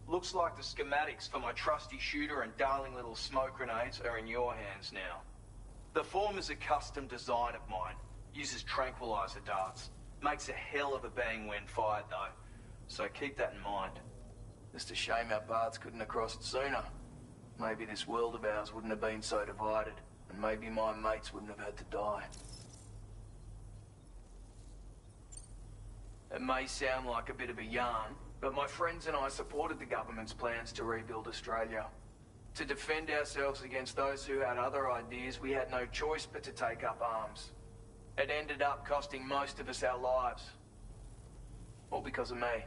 S17: looks like the schematics for my trusty shooter and darling little smoke grenades are in your hands now. The form is a custom design of mine. Uses tranquilizer darts. Makes a hell of a bang when fired though. So keep that in mind. Just a shame our paths couldn't have crossed sooner. Maybe this world of ours wouldn't have been so divided. And maybe my mates wouldn't have had to die. It may sound like a bit of a yarn, but my friends and I supported the government's plans to rebuild Australia. To defend ourselves against those who had other ideas, we had no choice but to take up arms. It ended up costing most of us our lives. All because of me.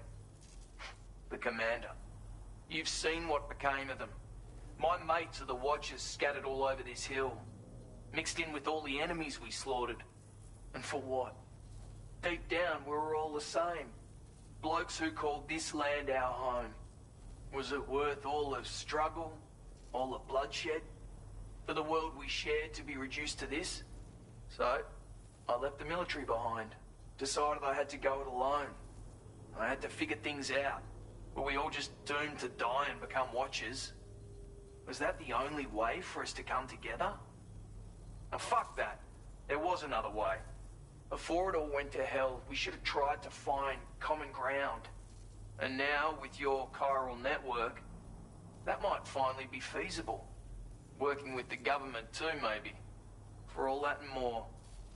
S17: The commander. You've seen what became of them. My mates are the Watchers scattered all over this hill. Mixed in with all the enemies we slaughtered. And for what? Deep down, we were all the same. Blokes who called this land our home. Was it worth all the struggle, all the bloodshed, for the world we shared to be reduced to this? So, I left the military behind. Decided I had to go it alone. I had to figure things out. Were we all just doomed to die and become Watchers? Was that the only way for us to come together? Now fuck that. There was another way. Before it all went to hell, we should have tried to find common ground. And now, with your chiral network, that might finally be feasible. Working with the government too, maybe. For all that and more,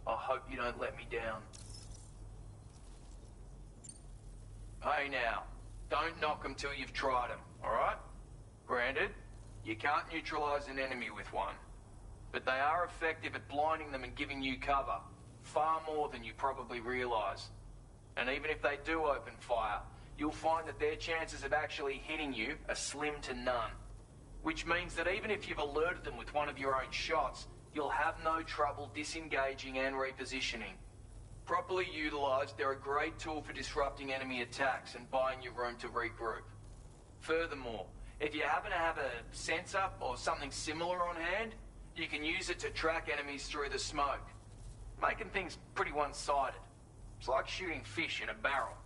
S17: I hope you don't let me down. Hey now, don't knock them till you've tried them, alright? Granted, you can't neutralize an enemy with one. But they are effective at blinding them and giving you cover. Far more than you probably realize. And even if they do open fire, you'll find that their chances of actually hitting you are slim to none. Which means that even if you've alerted them with one of your own shots, you'll have no trouble disengaging and repositioning. Properly utilized, they're a great tool for disrupting enemy attacks and buying you room to regroup. Furthermore, if you happen to have a sensor or something similar on hand, you can use it to track enemies through the smoke. Making things pretty one-sided. It's like shooting fish in a barrel.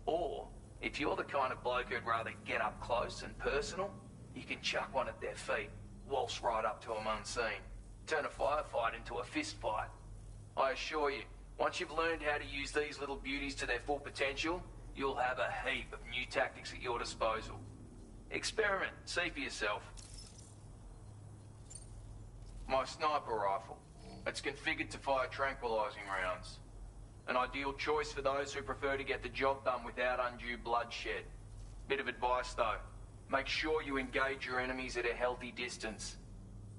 S17: Or, if you're the kind of bloke who'd rather get up close and personal, you can chuck one at their feet, waltz right up to them unseen, turn a firefight into a fist fight. I assure you, once you've learned how to use these little beauties to their full potential, you'll have a heap of new tactics at your disposal. Experiment, see for yourself. My sniper rifle. It's configured to fire tranquilizing rounds. An ideal choice for those who prefer to get the job done without undue bloodshed. Bit of advice though, make sure you engage your enemies at a healthy distance.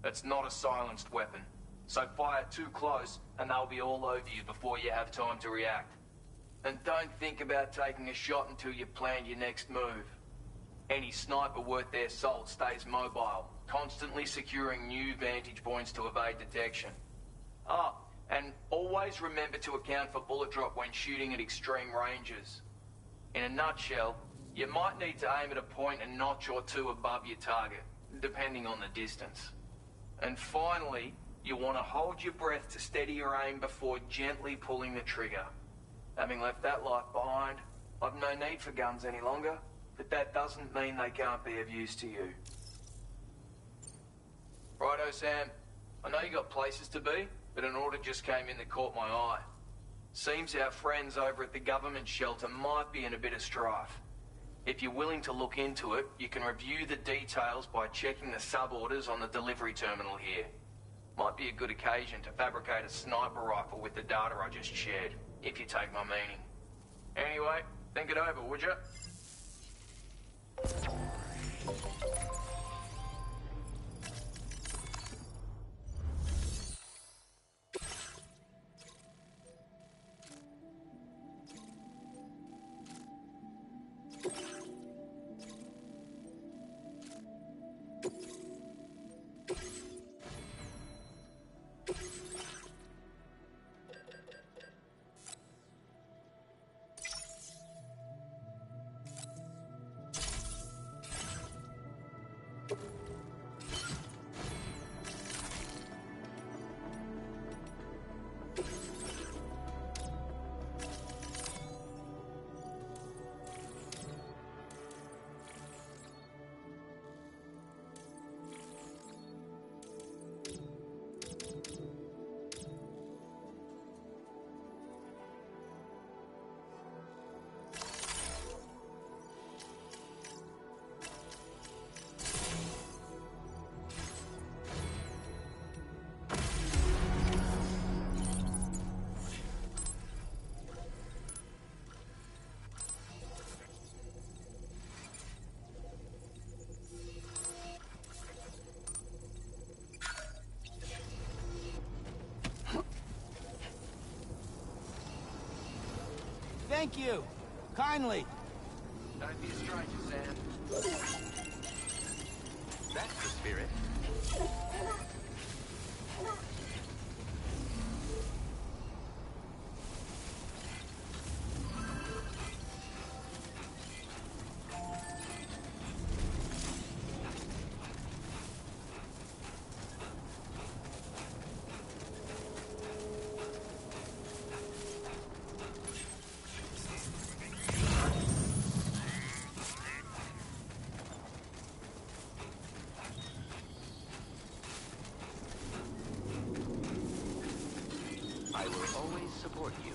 S17: It's not a silenced weapon, so fire too close and they'll be all over you before you have time to react. And don't think about taking a shot until you've planned your next move. Any sniper worth their salt stays mobile, constantly securing new vantage points to evade detection. Ah, and always remember to account for bullet drop when shooting at extreme ranges. In a nutshell, you might need to aim at a point a notch or two above your target, depending on the distance. And finally, you want to hold your breath to steady your aim before gently pulling the trigger. Having left that life behind, I've no need for guns any longer, but that doesn't mean they can't be of use to you. Righto, Sam. I know you got places to be, but an order just came in that caught my eye. Seems our friends over at the government shelter might be in a bit of strife. If you're willing to look into it, you can review the details by checking the sub-orders on the delivery terminal here. Might be a good occasion to fabricate a sniper rifle with the data I just shared, if you take my meaning. Anyway, think it over, would you?
S15: Thank you. Kindly.
S17: Don't be a stranger, Sam.
S6: That's the spirit. I will always support you.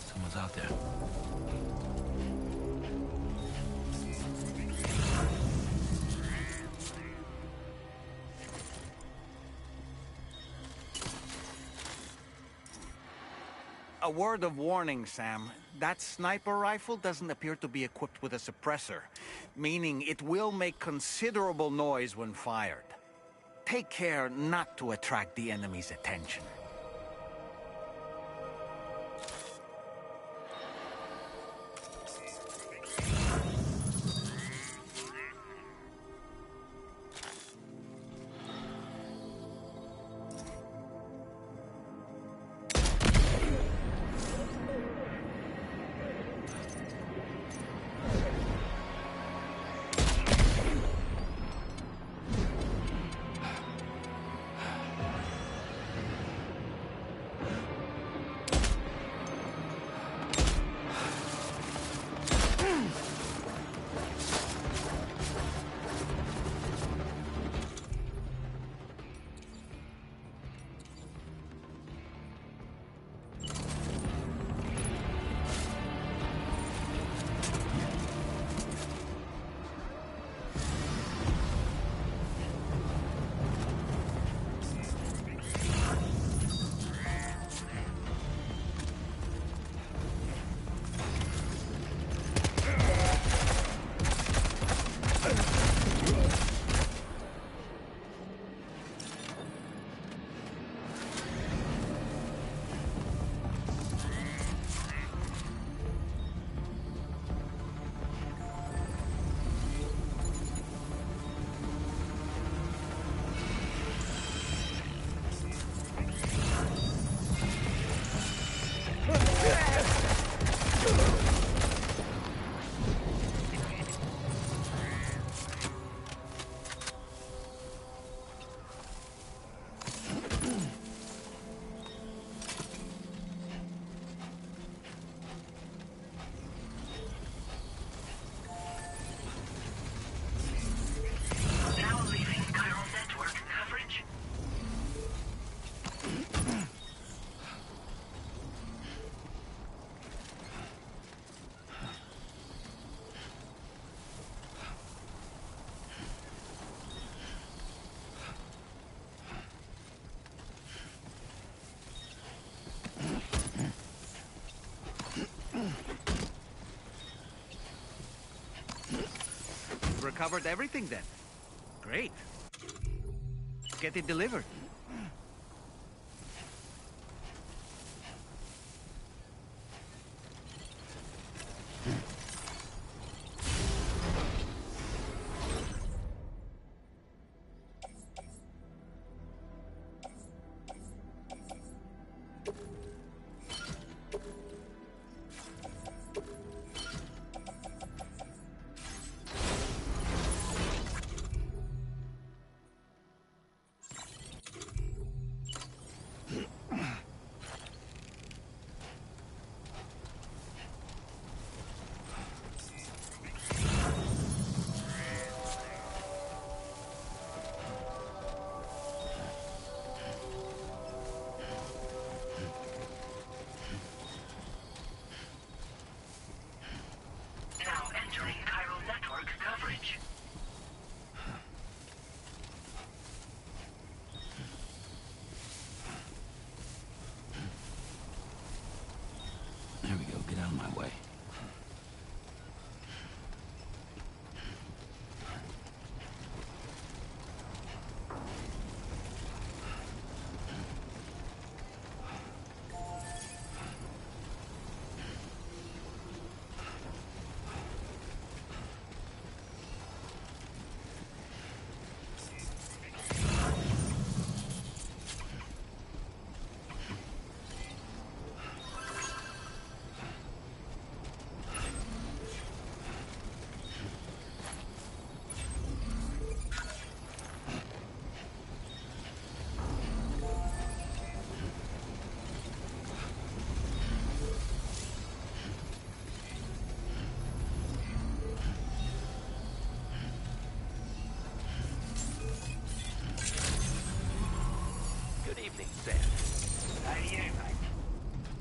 S2: Someone's out there.
S4: A word of warning, Sam. That sniper rifle doesn't appear to be equipped with a suppressor, meaning it will make considerable noise when fired. Take care not to attract the enemy's attention. covered everything then. Great. Get it delivered.
S2: There we go, get out of my way.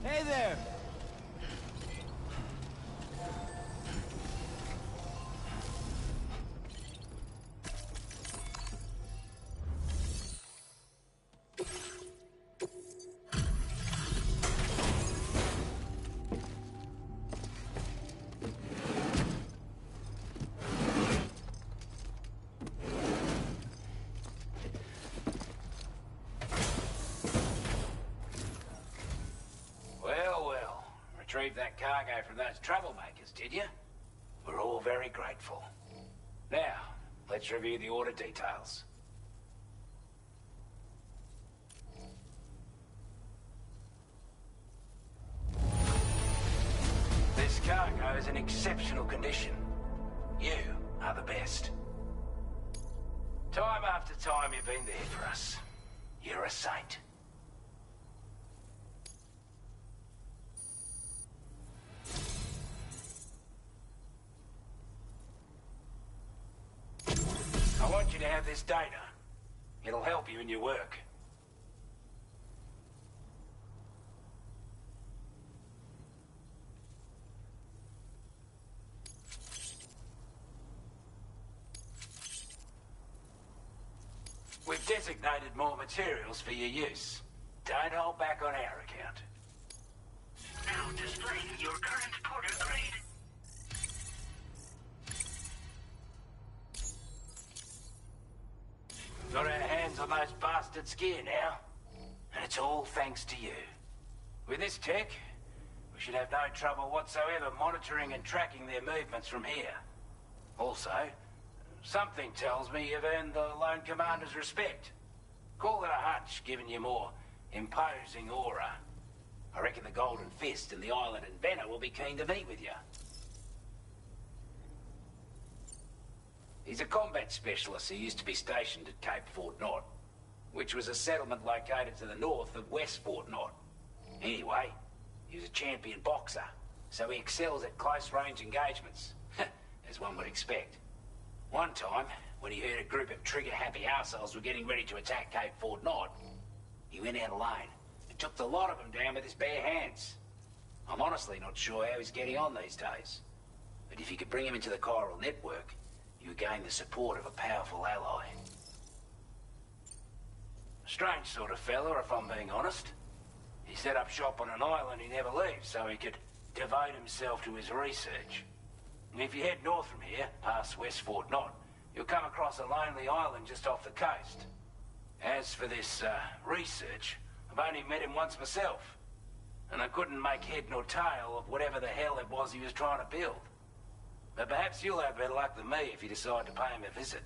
S15: Hey there!
S16: Retrieved that cargo from those troublemakers, did you? We're all very grateful. Now, let's review the order details. This cargo is in exceptional condition. You are the best. Time after time you've been there for us. You're a saint. I want you to have this data. It'll help you in your work. We've designated more materials for your use. Don't hold back on our account.
S7: Now displaying your current porter grade.
S16: Got our hands on those bastards' gear now. And it's all thanks to you. With this tech, we should have no trouble whatsoever monitoring and tracking their movements from here. Also, something tells me you've earned the Lone Commander's respect. Call it a hunch, given your more imposing aura. I reckon the Golden Fist and the Island Inventor will be keen to meet with you. He's a combat specialist who used to be stationed at Cape Fort Knot, which was a settlement located to the north of West Fort Knot. Anyway, he was a champion boxer, so he excels at close-range engagements, as one would expect. One time, when he heard a group of trigger-happy arseholes were getting ready to attack Cape Fort Knot, he went out alone and took the lot of them down with his bare hands. I'm honestly not sure how he's getting on these days, but if you could bring him into the chiral network, you gain the support of a powerful ally. A strange sort of fella, if I'm being honest. He set up shop on an island he never leaves so he could devote himself to his research. And if you head north from here, past West Fort Knot,
S18: you'll come across a lonely island just off the coast. As for this, research, I've only met him once myself. And I couldn't make head nor tail of whatever the hell it was he was trying to build. But perhaps you'll have better luck than me if you decide to pay him a visit.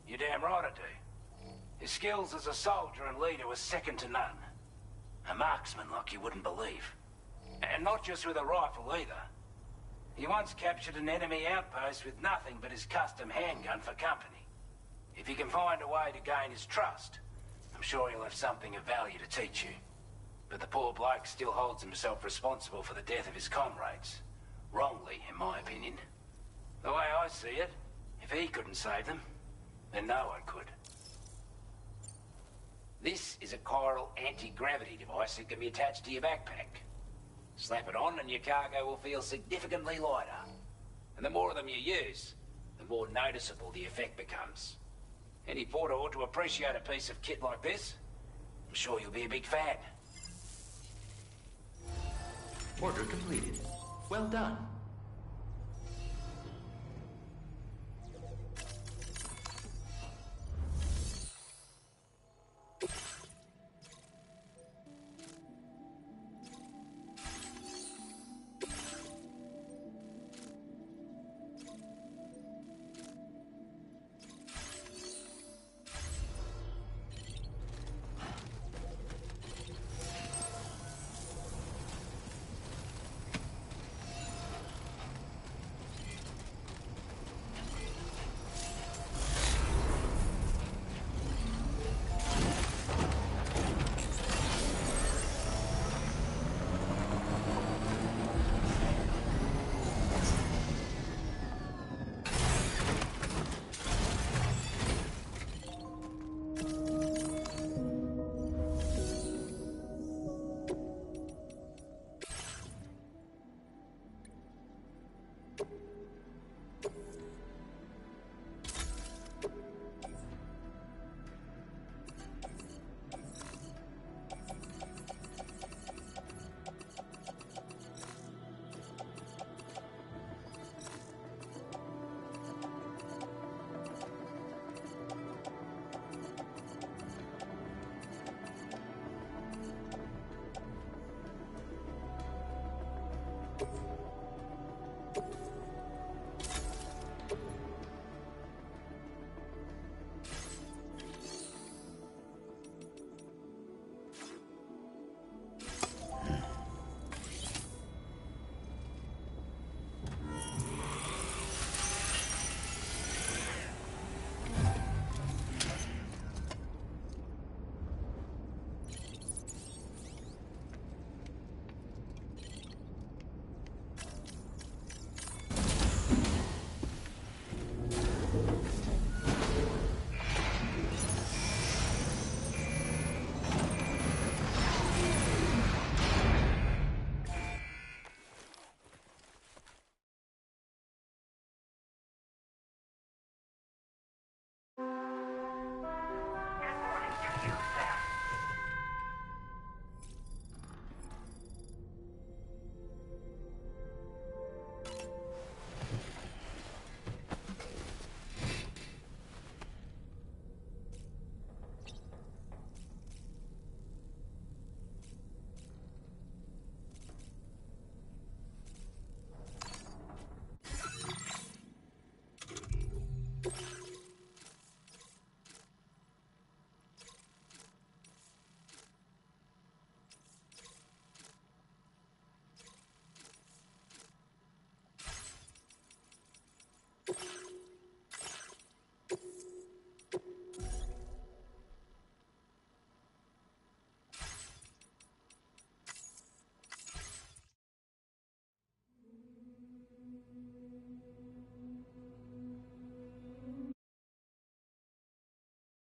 S18: You're damn right I do. His skills as a soldier and leader were second to none. A marksman like you wouldn't believe. And not just with a rifle either. He once captured an enemy outpost with nothing but his custom handgun for company. If you can find a way to gain his trust, I'm sure he'll have something of value to teach you. But the poor bloke still holds himself responsible for the death of his comrades. Wrongly, in my opinion. The way I see it, if he couldn't save them, then no one could. This is a chiral anti-gravity device that can be attached to your backpack. Slap it on and your cargo will feel significantly lighter. And the more of them you use, the more noticeable the effect becomes. Any porter ought to appreciate a piece of kit like this. I'm sure you'll be a big fan.
S6: Order completed. Well done.